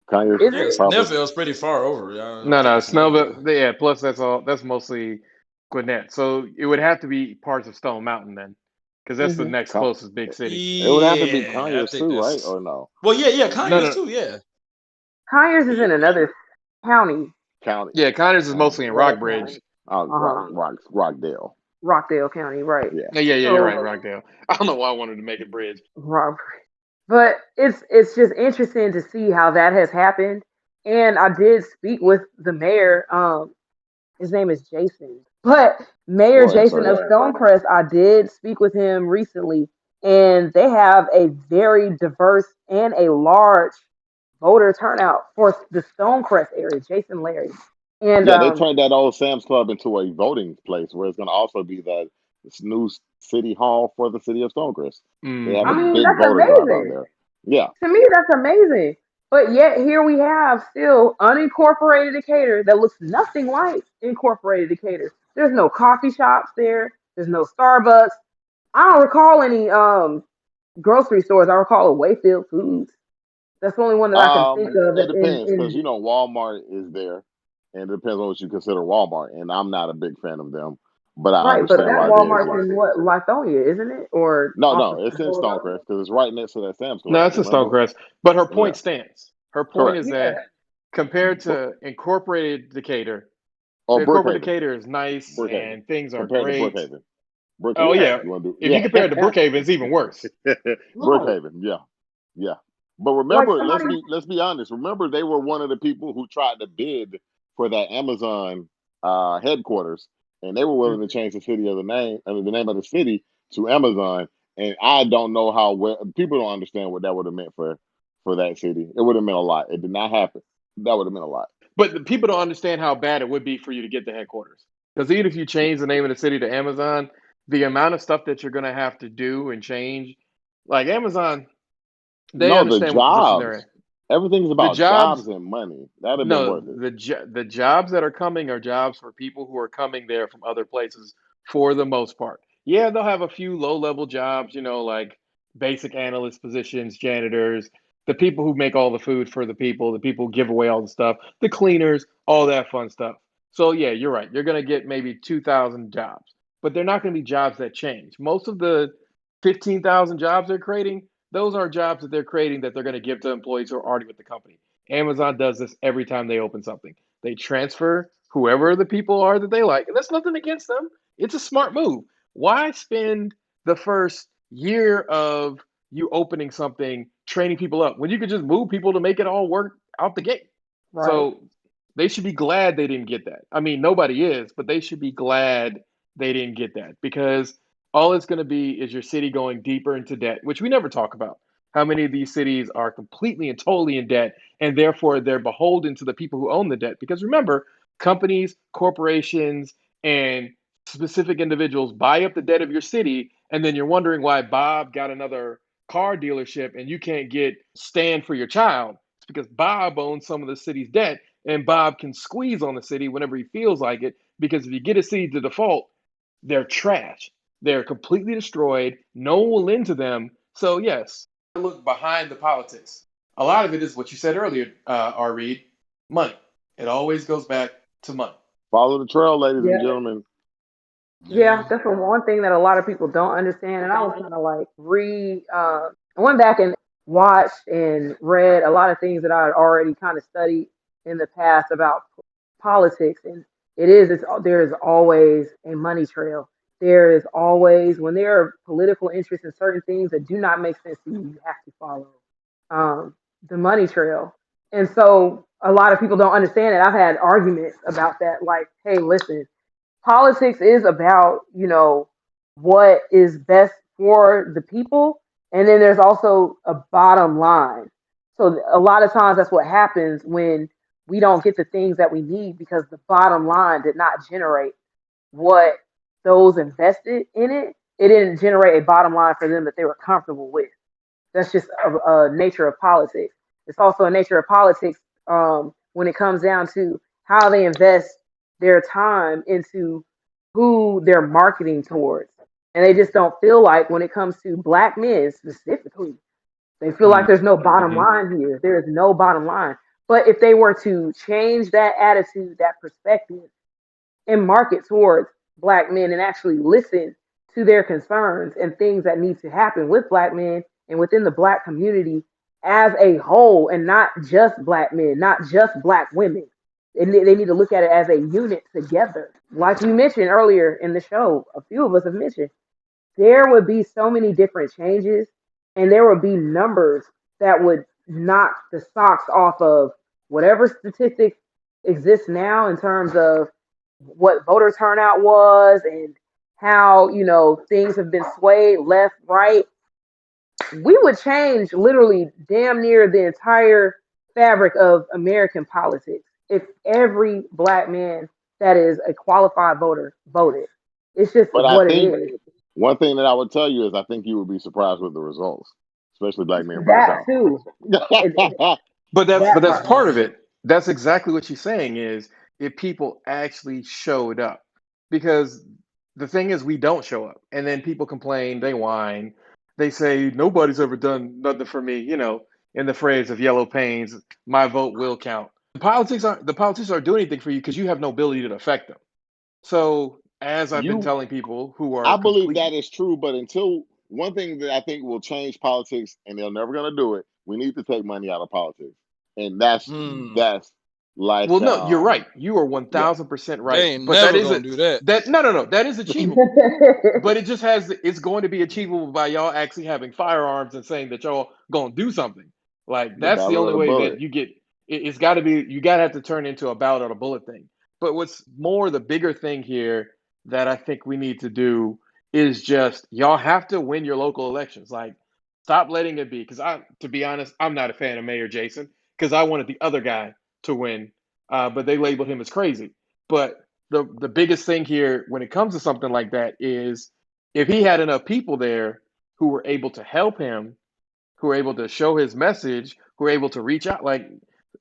Conyers, is Yeah, it? probably. Snellville's pretty far over. Yeah, I No, think no, it's Snellville. Snellville. Yeah, plus that's all. That's mostly Gwinnett. So it would have to be parts of Stone Mountain then, because that's the Hmm. next Con- closest big city. It would have to be Yeah, I Conyers think too, right? that's. Or no? Well, yeah, No, Conyers no, too. Yeah, Conyers is in another county. County. yeah, Conyers is County. mostly in Another county. Rockbridge. Uh huh. Rockdale. Rockdale County, right? Yeah. Yeah, you're right, So Rockdale. I don't know why I wanted to make it Bridge. Rock. But it's just interesting to see how that has happened. And I did speak with the mayor. His name is Jason. But Mayor Go ahead, Jason sir. of Stonecrest, I did speak with him recently, and they have a very diverse and a large voter turnout for the Stonecrest area. Jason Larry, and Yeah, they turned that old Sam's Club into a voting place where it's going to also be that this new city hall for the city of Stonecrest. They have I a Mm-hmm. mean big that's voter drive out amazing. there. Yeah. To me, that's amazing. But yet here we have still unincorporated Decatur that looks nothing like incorporated Decatur. There's no coffee shops there. There's no Starbucks. I don't recall any grocery stores. I recall a Wayfield Foods. That's the only one that I can think of. It In depends because in Walmart is there, and it depends on what you consider Walmart. And I'm not a big fan of them, but I right, but understand that why they Walmart's exist. in what Lithonia, isn't it? Or No, off the no, it's in boulevard? Stonecrest because it's right next to that Sam's No, Club. it's a Remember? Stonecrest. But her Yeah, point stands. Her point correct. is that Yeah. compared Bro- to incorporated Decatur, or the incorporated Brookhaven, Decatur is nice Brookhaven, and things are compared to great. Brookhaven, Oh Brookhaven. yeah, Yeah. You want to do? if you Yeah, compare it to Brookhaven, it's even worse. Right. Brookhaven. Yeah, yeah. But Like remember, somebody. let's be honest. Remember, they were one of the people who tried to bid for that Amazon headquarters, and they were willing to change the city of the name, I mean, the name of the city to Amazon. And I don't know how well people don't understand what that would have meant for that city. It would have meant a lot. It did not happen. That would have meant a lot. But the people don't understand how bad it would be for you to get the headquarters. Because even if you change the name of the city to Amazon, the amount of stuff that you're going to have to do and change, like Amazon, they No, the understand what position they're in. jobs. Everything's The about jobs, jobs and money. That'd have been no, worth it. the jobs that are coming are jobs for people who are coming there from other places for the most part. Yeah, they'll have a few low level jobs, like basic analyst positions, janitors, the people who make all the food for the people who give away all the stuff, the cleaners, all that fun stuff. So yeah, you're right. You're gonna get maybe 2,000 jobs, but they're not gonna be jobs that change. Most of the 15,000 jobs they're creating, those are jobs that they're creating that they're going to give to employees who are already with the company. Amazon does this every time they open something. They transfer whoever the people are that they like. And that's nothing against them. It's a smart move. Why spend the first year of you opening something training people up when you could just move people to make it all work out the gate? Right. So they should be glad they didn't get that. I mean, nobody is, but they should be glad they didn't get that because all it's going to be is your city going deeper into debt, which we never talk about. How many of these cities are completely and totally in debt, and therefore they're beholden to the people who own the debt? Because remember, companies, corporations, and specific individuals buy up the debt of your city, and then you're wondering why Bob got another car dealership and you can't get stand for your child. It's because Bob owns some of the city's debt, and Bob can squeeze on the city whenever he feels like it. Because if you get a city to default, they're trash. They're completely destroyed. No one will lend to them. So yes, look behind the politics. A lot of it is what you said earlier, R. Reed, money. It always goes back to money. Follow the trail, ladies and Yeah. gentlemen. Yeah, Yeah. that's the one thing that a lot of people don't understand. And I was kind of like I went back and watched and read a lot of things that I had already kind of studied in the past about politics. And there is always a money trail. There is always, when there are political interests in certain things that do not make sense to you, you have to follow um, the money trail. And so a lot of people don't understand it. I've had arguments about that. Like, hey, listen, politics is about, what is best for the people. And then there's also a bottom line. So a lot of times that's what happens when we don't get the things that we need because the bottom line did not generate what those invested in it. It didn't generate a bottom line for them that they were comfortable with. That's just a nature of politics. It's also a nature of politics when it comes down to how they invest their time into who they're marketing towards. And they just don't feel like when it comes to black men specifically, they feel like there's no bottom Mm-hmm. line here. There is no bottom line. But if they were to change that attitude, that perspective, and market towards black men and actually listen to their concerns and things that need to happen with black men and within the black community as a whole, and not just black men, not just black women. They need to look at it as a unit together. Like you mentioned earlier in the show, a few of us have mentioned, there would be so many different changes and there would be numbers that would knock the socks off of whatever statistics exist now in terms of what voter turnout was and how things have been swayed left, right. We would change literally damn near the entire fabric of American politics if every black man that is a qualified voter voted. It's just But I what it think is. one thing that I would tell you is I think you would be surprised with the results, especially black men from the That South. too. It, But that's that but that's part. part of it. That's exactly what she's saying is if people actually showed up. Because the thing is we don't show up. And then people complain, they whine, they say nobody's ever done nothing for me, in the phrase of yellow pains, my vote will count. The politicians aren't doing anything for you because you have no ability to affect them. So as I've been you telling people who are I believe complete that is true, but until one thing that I think will change politics, and they're never going to do it, we need to take money out of politics, and Hmm. that's like well, no, you're right. You are yeah, 1,000% right. They ain't But that never is gonna it. do that. That no, that is achievable. But it just it's going to be achievable by y'all actually having firearms and saying that y'all gonna do something. Like the that's the ballot of only the way that bullet. you get it's got to be you got to have to turn into a ballot on a bullet thing. But what's more the bigger thing here that I think we need to do is just y'all have to win your local elections. Like stop letting it be because to be honest, I'm not a fan of Mayor Jason because I wanted the other guy to win, but they labeled him as crazy. But the biggest thing here when it comes to something like that is if he had enough people there who were able to help him, who were able to show his message, who were able to reach out, like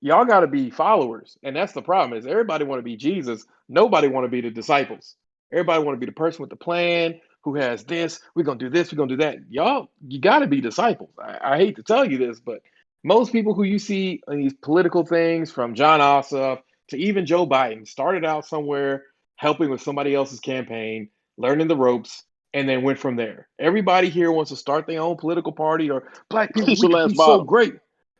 y'all got to be followers, and that's the problem is everybody want to be Jesus, nobody want to be the disciples. Everybody want to be the person with the plan who has this. We're gonna do this. We're gonna do that. Y'all, you got to be disciples. I hate to tell you this, but most people who you see in these political things, from John Ossoff to even Joe Biden, started out somewhere helping with somebody else's campaign, learning the ropes, and then went from there. Everybody here wants to start their own political party or black people, we Keisha could Lance be so Bottom. great.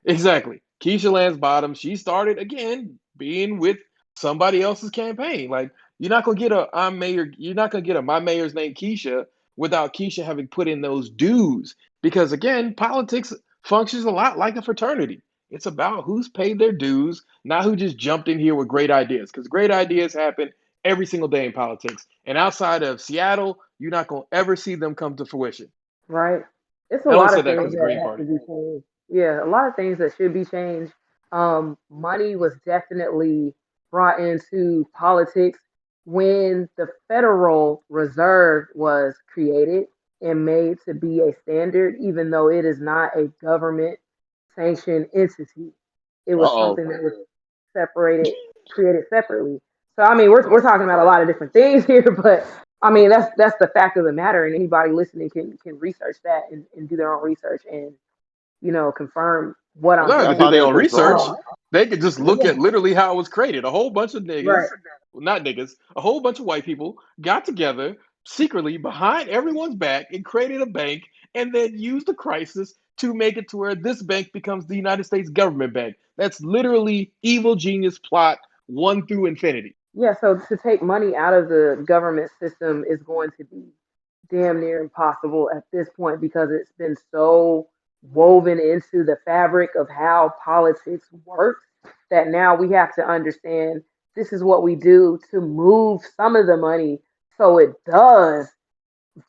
Exactly. Keisha Lance Bottom, she started again being with somebody else's campaign. Like you're not gonna get a I'm mayor, you're not gonna get a my mayor's name Keisha without Keisha having put in those dues. Because again, politics functions a lot like a fraternity. It's about who's paid their dues, not who just jumped in here with great ideas. Because great ideas happen every single day in politics. And outside of Seattle, you're not going to ever see them come to fruition. Right. It's a I only lot said of that things because of Green that have to Party. be changed. Yeah, a lot of things that should be changed. Money was definitely brought into politics when the Federal Reserve was created and made to be a standard, even though it is not a government sanctioned entity. It Uh was oh. something that was separated, created separately. So I mean, we're Right. talking about a lot of different things here, but I mean that's the fact of the matter, and anybody listening can research that and do their own research and confirm what Well, I'm they don't That's have to do how saying. their they own research. control. They could just look Yeah, at literally how it was created. A whole bunch of niggas, right. well, not niggas, a whole bunch of white people got together secretly behind everyone's back and created a bank and then used the crisis to make it to where this bank becomes the United States government bank. That's literally evil genius plot one through infinity. Yeah, so to take money out of the government system is going to be damn near impossible at this point because it's been so woven into the fabric of how politics works that now we have to understand this is what we do to move some of the money so it does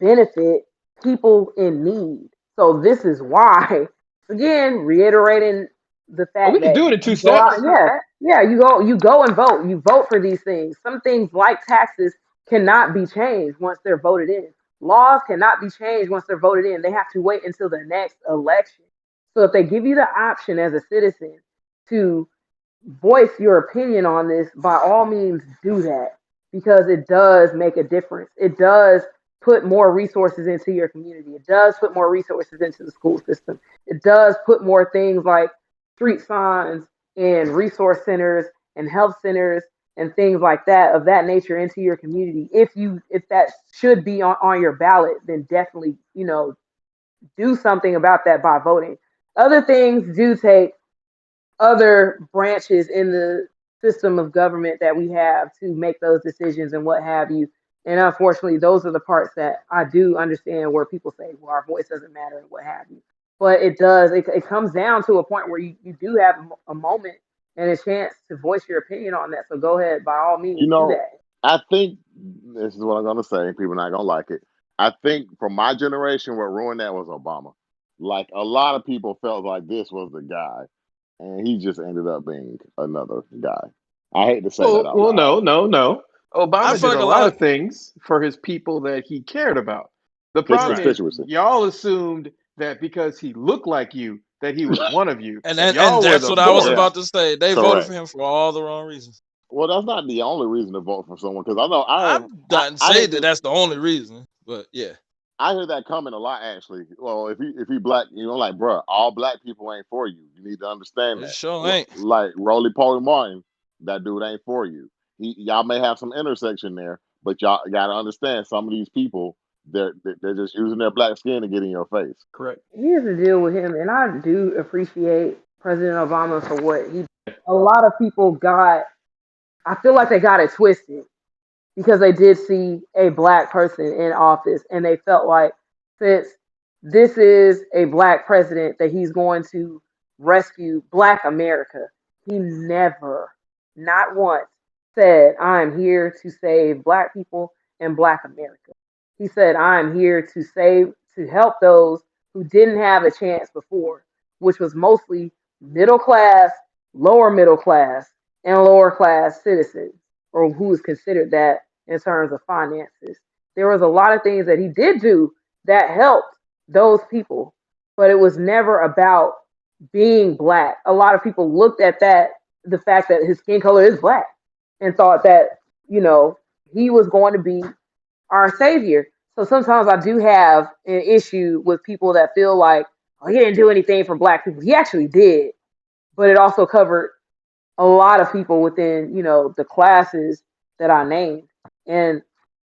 benefit people in need. So this is why, again, reiterating the Oh, we fact could that do it in two you go out, steps. yeah, you go and vote. You vote for these things. Some things like taxes cannot be changed once they're voted in. Laws cannot be changed once they're voted in. They have to wait until the next election. So if they give you the option as a citizen to voice your opinion on this, by all means do that because it does make a difference. It does put more resources into your community. It does put more resources into the school system. It does put more things like street signs and resource centers and health centers and things like that of that nature into your community. If that should be on your ballot, then definitely, do something about that by voting. Other things do take other branches in the system of government that we have to make those decisions and what have you. And unfortunately, those are the parts that I do understand where people say, well, our voice doesn't matter and what have you. But it does, it comes down to a point where you do have a moment and a chance to voice your opinion on that. So go ahead, by all You means, do know, that. I think this is what I'm gonna say. People not gonna like it. I think for my generation, what ruined that was Obama. Like a lot of people felt like this was the guy, and he just ended up being another guy. I hate to say that out Well, loud. no, no, no. I Obama feel did like a a lot lot of of things for his people that he cared about. The His problem right. is, constituency. y'all assumed that because he looked like you, that he was one of you, And and and, and y'all were that's the what I was Yeah, about Moors. to say. They voted for correct. him for all the wrong reasons. Well, that's not the only reason to vote for someone because I know I I heard didn't I say heard that this that's the only reason, but yeah, I hear that coming a lot actually. Well, if he black, like, bruh, all black people ain't for you. You need to understand it that. sure ain't. Like Roly Poly Martin, that dude ain't for you. Y'all may have some intersection there, but y'all got to understand some of these people they're just using their black skin to get in your face. Correct. Here's the deal with him, and I do appreciate President Obama for what he did. A lot of people I feel like they got it twisted because they did see a black person in office and they felt like since this is a black president that he's going to rescue black America. He never, not once, said, I'm here to save black people and black America. He said, I'm here to help those who didn't have a chance before, which was mostly middle class, lower middle class, and lower class citizens, or who is considered that in terms of finances. There was a lot of things that he did do that helped those people, but it was never about being black. A lot of people looked at that, the fact that his skin color is black, and thought that, you know, he was going to be our savior. So sometimes I do have an issue with people that feel like, oh, he didn't do anything for black people. He actually did, but it also covered a lot of people within, the classes that I named. And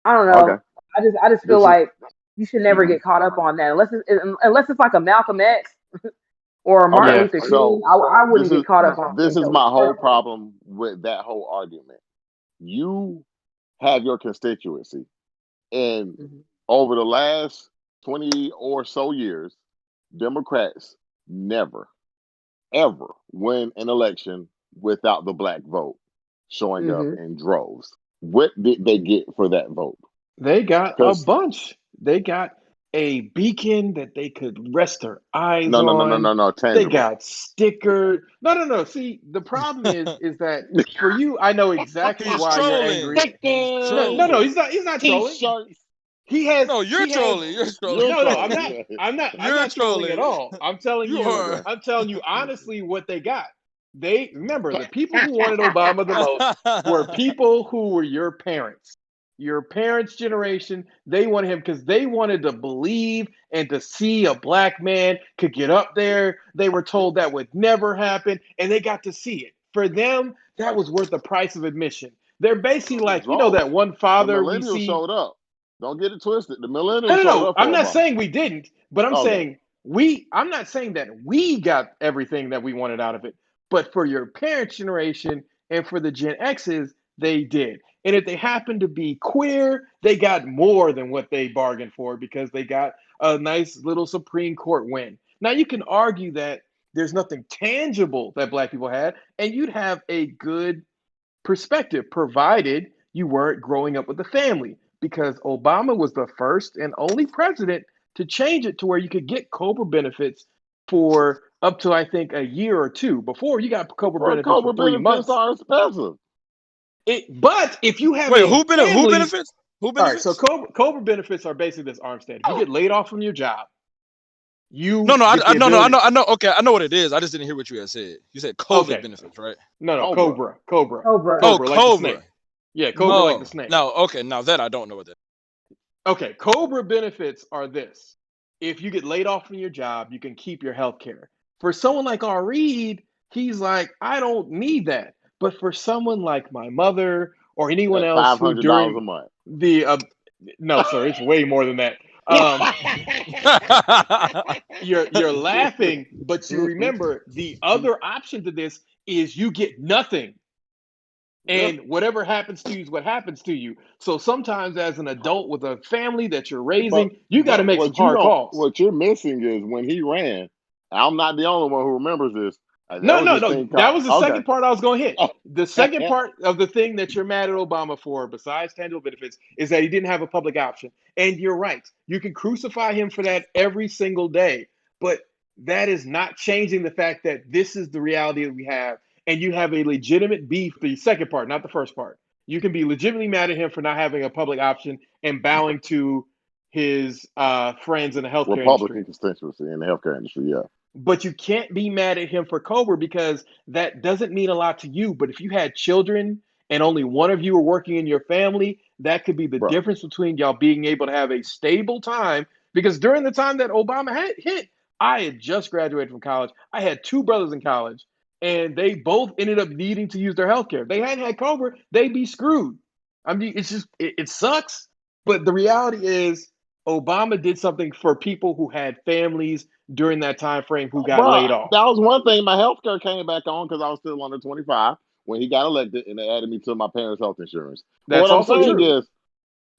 I don't Okay, know. I just feel this is like You should never get caught up on that unless it's like a Malcolm X or a Martin Okay, Yeah. Luther King. so I this wouldn't is get caught up on this is those my whole personally. problem with that whole argument. You have your constituency, and Mhm. over the last 20 or so years, Democrats never, ever win an election without the black vote showing up Mhm. in droves. What did they get for that vote? They got a Because bunch. They got a beacon that they could rest their eyes no, no, no, no, on. no, no, They tangible. got stickered. No, no, no. See, the problem is that for you, I know exactly He's why you're trolling. angry. He's No, no, Stickers, no. trolling. He's not trolling. t-shirts. No, you're He has trolling. You're trolling. You're no, no, I'm trolling. not. Yeah. I'm You're not trolling at trolling. all. You are. Okay. I'm telling you honestly what they got. They remember the people who wanted Obama the most were people who were your parents. Your parents' generation, they wanted him because they wanted to believe and to see a black man could get up there. They were told that would never happen, and they got to see it. For them, that was worth the price of admission. They're basically The like, that droves. one The father we millennials see. showed up. Don't get it twisted. The No, millennials no, showed no. up I'm for not Obama. saying we didn't, but I'm Okay. saying I'm not saying that we got everything that we wanted out of it. But for your parents' generation and for the Gen X's, they did. And if they happen to be queer, they got more than what they bargained for because they got a nice little Supreme Court win. Now you can argue that there's nothing tangible that black people had, and you'd have a good perspective, provided you weren't growing up with a family, because Obama was the first and only president to change it to where you could get COBRA benefits for up to, I think, a year or two. Before, you got COBRA Bro, benefits for Cobra three benefits months. are expensive. But if you have Wait, a who family, benefits? Who all right, so benefits? COBRA benefits are basically this, Armstead. If you get laid off from your job, No, you no, get the no, no, ability. I know. Okay, I know what it is. I just didn't hear what you had said. You said COVID Okay, benefits, right? no, no, Cobra. Cobra. Oh, Cobra, like the Cobra. snake. Yeah, Cobra like the Oh, snake. now, okay, now that I don't know what that. Okay, COBRA benefits are this. If you get laid off from your job, you can keep your health care. For someone like R. Reed, he's like, I don't need that. But for someone like my mother or anyone At else who $500 a during month. the no, sir, it's way more than that. Um, you're laughing, but you remember the other option to this is you get nothing. Yeah. And whatever happens to you is what happens to you. So sometimes, as an adult with a family that you're But raising, you got to but make some hard calls. what you're missing is when he ran. I'm not the only one who remembers this. There No, was no, this no. thing That called was the okay. second part I was going to hit. The second part of the thing that you're mad at Obama for, besides tangible benefits, is that he didn't have a public option. And you're right. You can crucify him for that every single day. But that is not changing the fact that this is the reality that we have. And you have a legitimate beef, the second part, not the first part. You can be legitimately mad at him for not having a public option and bowing to his friends in the healthcare industry. Republican constituency in the healthcare industry. Yeah, But you can't be mad at him for Cobra because that doesn't mean a lot to you. But if you had children and only one of you were working in your family, that could be the bro. difference between y'all being able to have a stable time. Because during the time that Obama had hit, I had just graduated from college. I had two brothers in college, and they both ended up needing to use their health care. If they hadn't had Cobra, they'd be screwed. I mean, it's just, it sucks. But the reality is, Obama did something for people who had families during that time frame who got Bro, laid off. that was one thing. My healthcare came back on because I was still under 25 when he got elected, and they added me to my parents' health insurance. But That's also true.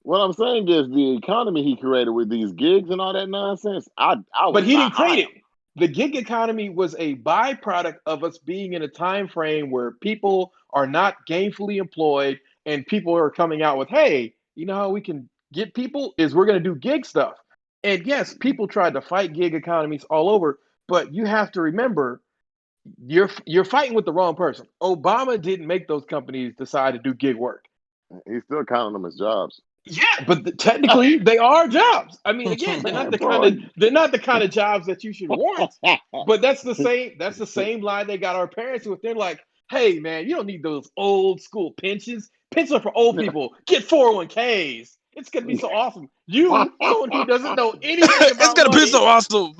what I'm saying is, the economy he created with these gigs and all that nonsense. I But was he didn't I create am. it. The gig economy was a byproduct of us being in a time frame where people are not gainfully employed and people are coming out with, hey, you know how we can get people is we're going to do gig stuff. And yes, people tried to fight gig economies all over, but you have to remember you're fighting with the wrong person. Obama didn't make those companies decide to do gig work. He's still counting them as jobs. Yeah, but technically they are jobs. I mean, again, Man, bro. they're not the kind of jobs that you should want. But that's the same lie they got our parents with. They're like, hey man, you don't need those old school pensions. Pensions are for old people. Get 401ks. It's gonna be so awesome. You, someone who doesn't know anything It's about gonna be so money, awesome.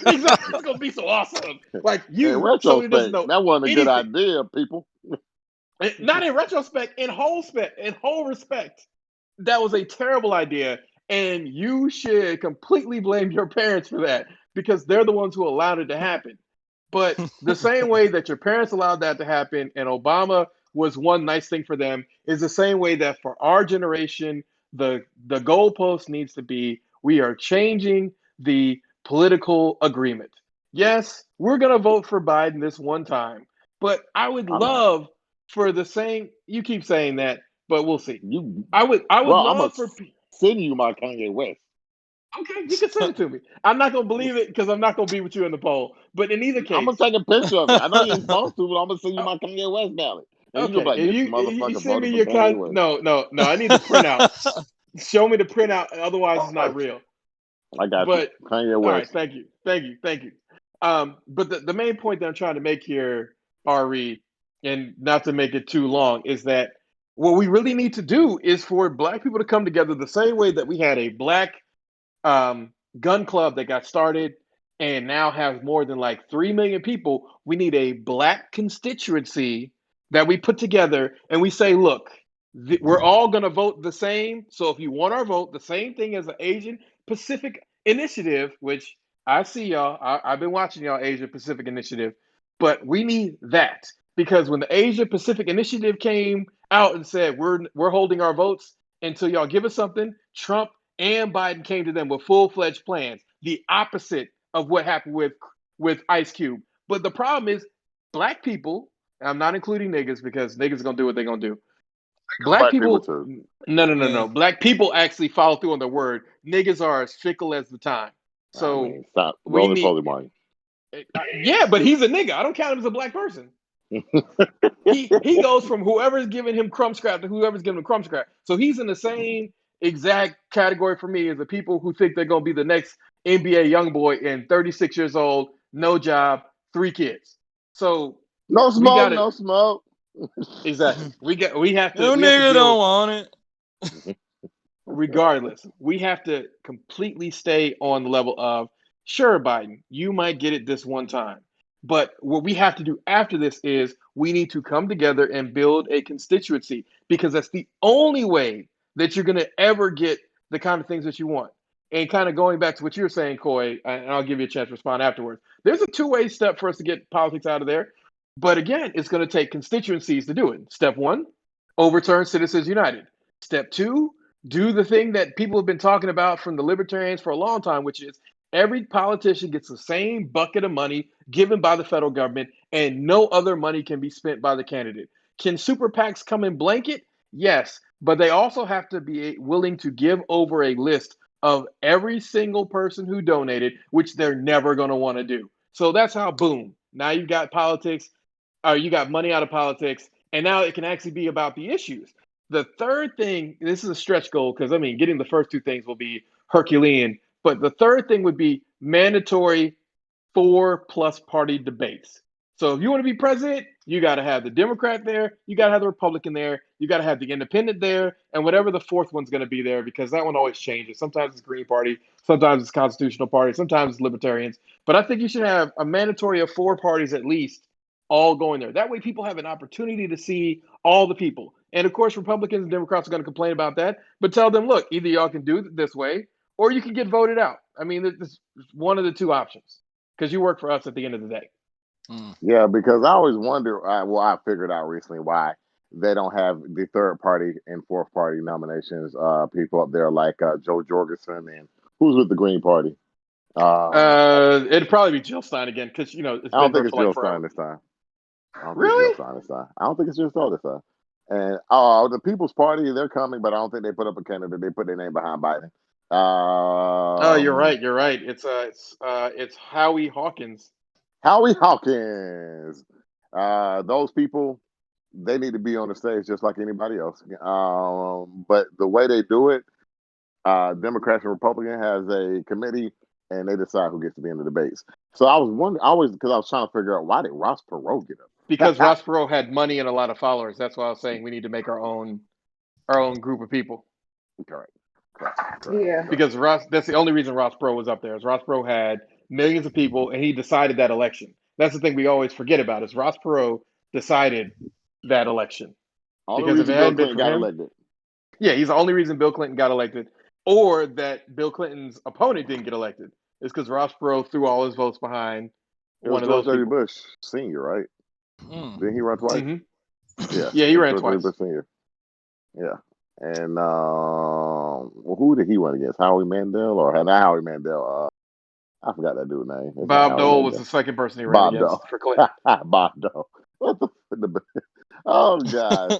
exactly, it's gonna be so awesome. Like In you, someone who doesn't retrospect, know that wasn't a good anything. idea, people. Not in retrospect, in whole respect, that was a terrible idea. And you should completely blame your parents for that because they're the ones who allowed it to happen. But the same way that your parents allowed that to happen and Obama was one nice thing for them is the same way that for our generation, the goalpost needs to be we are changing the political agreement. Yes, we're going to vote for Biden this one time, but I would I'm not. love for the same, you keep saying that, but we'll see. You I would well, I'm gonna love for send you my Kanye West. okay, you can send it to me. I'm not gonna believe it because I'm not gonna be with you in the poll. But in either I'm gonna case, take a picture of it. I know you ain't supposed to, but I'm gonna send you oh, my Kanye West ballot, and you gonna be okay. like, If "This you motherfucker send me voted for your Kanye West." no, I need the printout. Show me the printout, otherwise it's not real. I got you, But Kanye all right, West. thank you. But the main point that I'm trying to make here, Ari, and not to make it too long, is that what we really need to do is for Black people to come together the same way that we had a Black um, gun club that got started and now has more than like 3 million people. We need a Black constituency that we put together and we say, look, we're all going to vote the same. So if you want our vote, the same thing as the Asian Pacific Initiative, which I see y'all, I've been watching y'all Asia Pacific Initiative, but we need that because when the Asia Pacific Initiative came out and said we're holding our votes until y'all give us something, Trump and Biden came to them with full-fledged plans, the opposite of what happened with Ice Cube. But the problem is, Black people, and I'm not including niggas because niggas are gonna do what they're gonna do. Black Black people people, too. no. Black people actually follow through on their word. Niggas are as fickle as the time. I So mean, stop we rolling need, poly money. yeah, but he's a nigga. I don't count him as a black person. He goes from whoever's giving him crumb scrap to whoever's giving him crumb scrap. So he's in the same exact category for me as the people who think they're going to be the next NBA young boy and 36 years old, no job, 3 kids. So No we smoke, got to no smoke. exactly. We have to You nigga don't deal want it. regardless. We have to completely stay on the level of sure, Biden, you might get it this one time. But what we have to do after this is we need to come together and build a constituency because that's the only way that you're going to ever get the kind of things that you want. And kind of going back to what you're saying, Coy, and I'll give you a chance to respond afterwards. There's a two-way step for us to get politics out of there. But again, it's going to take constituencies to do it. Step one, overturn Citizens United. Step two, do the thing that people have been talking about from the libertarians for a long time, which is every politician gets the same bucket of money given by the federal government, and no other money can be spent by the candidate. Can super PACs come in blanket? Yes, but they also have to be willing to give over a list of every single person who donated, which they're never going to want to do. So that's how, boom, now you've got politics, or you got money out of politics, and now it can actually be about the issues. The third thing, this is a stretch goal because I mean, getting the first two things will be Herculean, but the third thing would be mandatory 4+ party debates. So if you want to be president, you got to have the Democrat there, you got to have the Republican there, you got to have the Independent there, and whatever the fourth one's going to be there because that one always changes. Sometimes it's Green Party, sometimes it's Constitutional Party, sometimes it's Libertarians. But I think you should have a mandatory of 4 parties at least all going there. That way, people have an opportunity to see all the people. And of course, Republicans and Democrats are going to complain about that, but tell them, look, either y'all can do it this way or you can get voted out. I mean, it's one of the two options because you work for us at the end of the day. Yeah, because I always wonder. Well, I figured out recently why they don't have the third party and fourth party nominations. People up there like Joe Jorgensen and who's with the Green Party. It'd probably be Jill Stein again because it's I don't been her think for it's like Jill Stein forever. this time. I don't think it's Jill Really? Stein this time. I don't think it's Jill Stein this time. And the People's Party, they're coming, but I don't think they put up a candidate. They put their name behind Biden. Oh, you're Um, right. You're right. It's Howie Hawkins. Howie Hawkins. Those people, they need to be on the stage just like anybody else. But the way they do it, Democrats and Republican has a committee, and they decide who gets to be in the debates. So I was wondering, because I was trying to figure out why did Ross Perot get Because up? Ross Perot had money and a lot of followers. That's why I was saying we need to make our own group of people. Correct. Correct. Correct. Yeah. Correct. Because that's the only reason Ross Perot was up there. Is Ross Perot had millions of people and he decided that election. That's the thing we always forget about is Ross Perot decided that election. Only Because if it reason Bill hadn't been Clinton for got him, elected. yeah, he's the only reason Bill Clinton got elected. or that Bill Clinton's opponent didn't get elected. It's because Ross Perot threw all his votes behind It was one of George those W. people. Bush Senior, right? Didn't he run twice? Hmm Yeah, Yeah, it he was ran George W. twice. Bush Senior. Yeah, and well, who did he run against? Howie Mandel or not Howie Mandel? I forgot that dude's name. It's not Bob Howie Dole was Mandel. the second person he ran Bob Dole. against for Clinton. Bob Dole. What the? Oh gosh.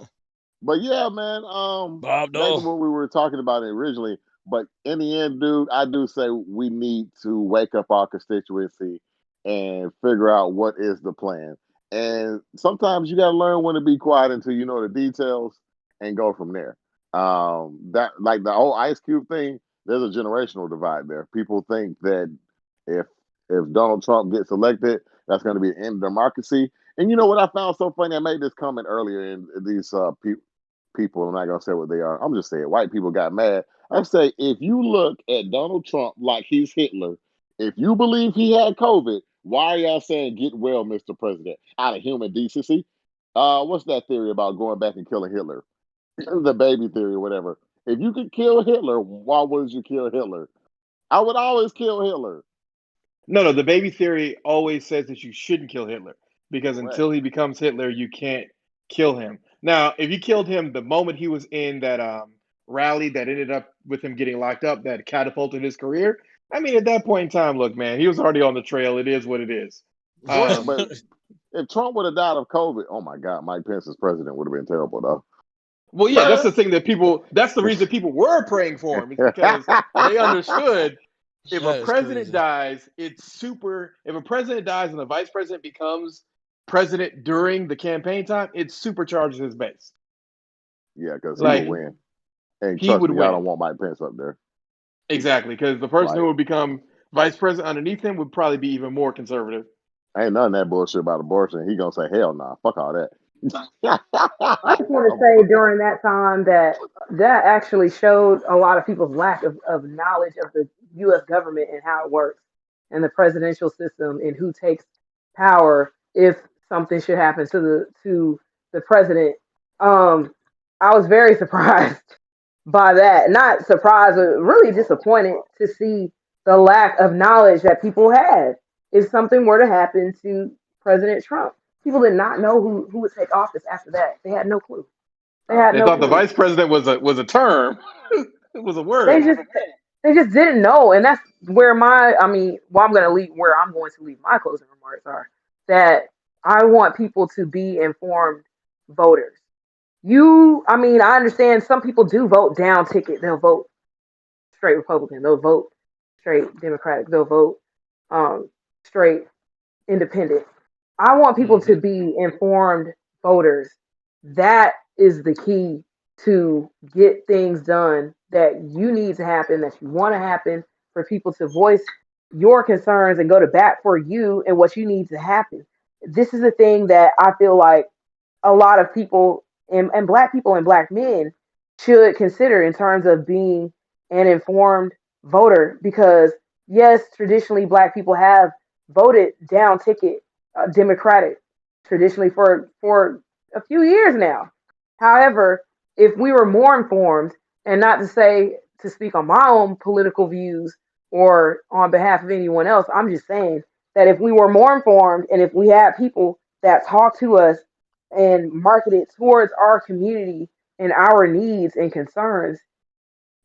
But yeah, man. Bob Back to Dole. what we were talking about originally. But in the end, dude, I do say we need to wake up our constituency and figure out what is the plan. And sometimes you got to learn when to be quiet until you know the details and go from there. That like the whole Ice Cube thing. There's a generational divide there. People think that if if Donald Trump gets elected, that's going to be the end of democracy. And you know what I found so funny? I made this comment earlier, and these people, I'm not going to say what they are. I'm just saying, white people got mad. I say, if you look at Donald Trump like he's Hitler, if you believe he had COVID, why are y'all saying get well, Mr. President? Out of human decency. What's that theory about going back and killing Hitler? The baby theory or whatever. If you could kill Hitler, why would you kill Hitler? I would always kill Hitler. No, the baby theory always says that you shouldn't kill Hitler because Correct. until he becomes Hitler, you can't kill him. Now, if you killed him the moment he was in that rally that ended up with him getting locked up, that catapulted his career, I mean, at that point in time, look, man, he was already on the trail. It is what it is. Correct. But if Trump would have died of COVID, oh my God, Mike Pence as president would have been terrible, though. Well, yeah, that's the thing that that's the reason people were praying for him, is because they understood if a That is president crazy. dies, if a president dies and the vice president becomes president during the campaign time, it supercharges his base. Yeah, because he will Like, win. And he trust would me, y'all win. don't want Mike Pence up there. Exactly, because the person Like, who would become vice president underneath him would probably be even more conservative. ain't none of that bullshit about abortion. He gonna say, hell nah, fuck all that. I just want to say during that time that actually showed a lot of people's lack of knowledge of the U.S. government and how it works and the presidential system and who takes power if something should happen to the president. I was very surprised by that. Not surprised, but really disappointed to see the lack of knowledge that people had if something were to happen to President Trump. People did not know who would take office after that. They had no clue. They had They no thought the clue. vice president was a term, it was a They word. just they just didn't know, and that's where I'm going to leave where I'm going to leave my closing remarks are that I want people to be informed voters. I understand some people do vote down ticket. They'll vote straight Republican. They'll vote straight Democratic. They'll vote um, straight independent. I want people to Hmm be informed voters. That is the key to get things done that you need to happen, that you want to happen, for people to voice your concerns and go to bat for you and what you need to happen. This is the thing that I feel like a lot of people and black people and black men should consider in terms of being an informed voter because yes, traditionally black people have voted down ticket Democratic traditionally for a few years now. However, if we were more informed, and not to say to speak on my own political views or on behalf of anyone else, I'm just saying that if we were more informed and if we had people that talk to us and market it towards our community and our needs and concerns,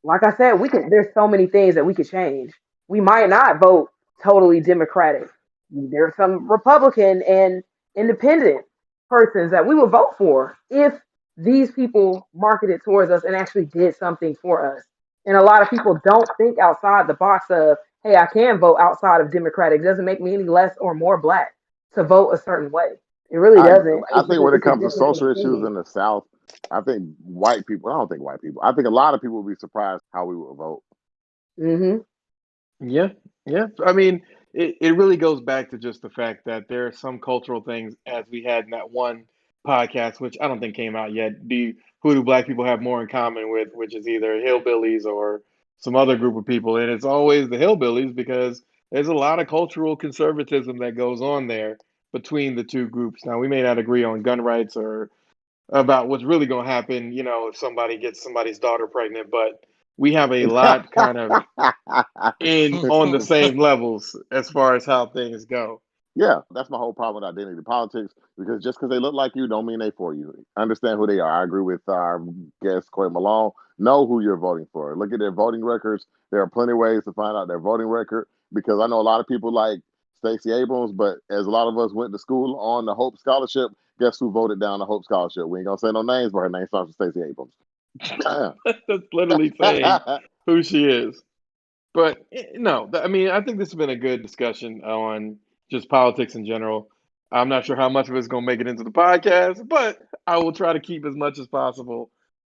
like I said, we could. There's so many things that we could change. We might not vote totally Democratic. There's some Republican and independent persons that we would vote for if these people marketed towards us and actually did something for us. And a lot of people don't think outside the box of, hey, I can vote outside of Democratic. It doesn't make me any less or more black to vote a certain way. It really I doesn't. I think when it It's a comes to difference in social issues opinion. in the South, I think white people. I don't think white people. I think a lot of people would be surprised how we would vote. Hmm. Yeah, yeah. I mean, it really goes back to just the fact that there are some cultural things, as we had in that one podcast, which I don't think came out yet. Who do black people have more in common with, which is either hillbillies or some other group of people? And it's always the hillbillies because there's a lot of cultural conservatism that goes on there between the two groups. Now, we may not agree on gun rights or about what's really going to happen, if somebody gets somebody's daughter pregnant, but we have a lot kind of in on the same levels as far as how things go. Yeah, that's my whole problem with identity politics. Because just because they look like you, don't mean they for you. Understand who they are. I agree with our guest Coy Malone. Know who you're voting for. Look at their voting records. There are plenty of ways to find out their voting record. Because I know a lot of people like Stacey Abrams, but as a lot of us went to school on the Hope Scholarship, guess who voted down the Hope Scholarship? We ain't gonna say no names, but her name starts with Stacey Abrams. That's literally saying who she is. But no, I mean, I think this has been a good discussion on just politics in general. I'm not sure how much of it's going to make it into the podcast, but I will try to keep as much as possible.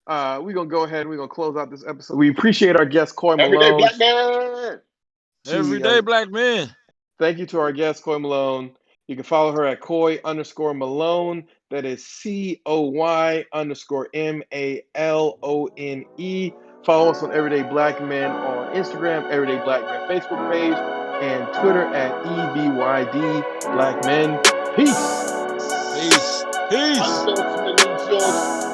We're going to go ahead and we're going to close out this episode. We appreciate our guest, Coy Everyday Malone. black man. Everyday black men. Thank you to our guest, Coy Malone. You can follow her at Coy_Malone. That is COY_MALONE. Follow us on Everyday Black Men on Instagram, Everyday Black Men Facebook page, and Twitter at EVYD Black Men. Peace. Peace. Peace. Adios, milicios.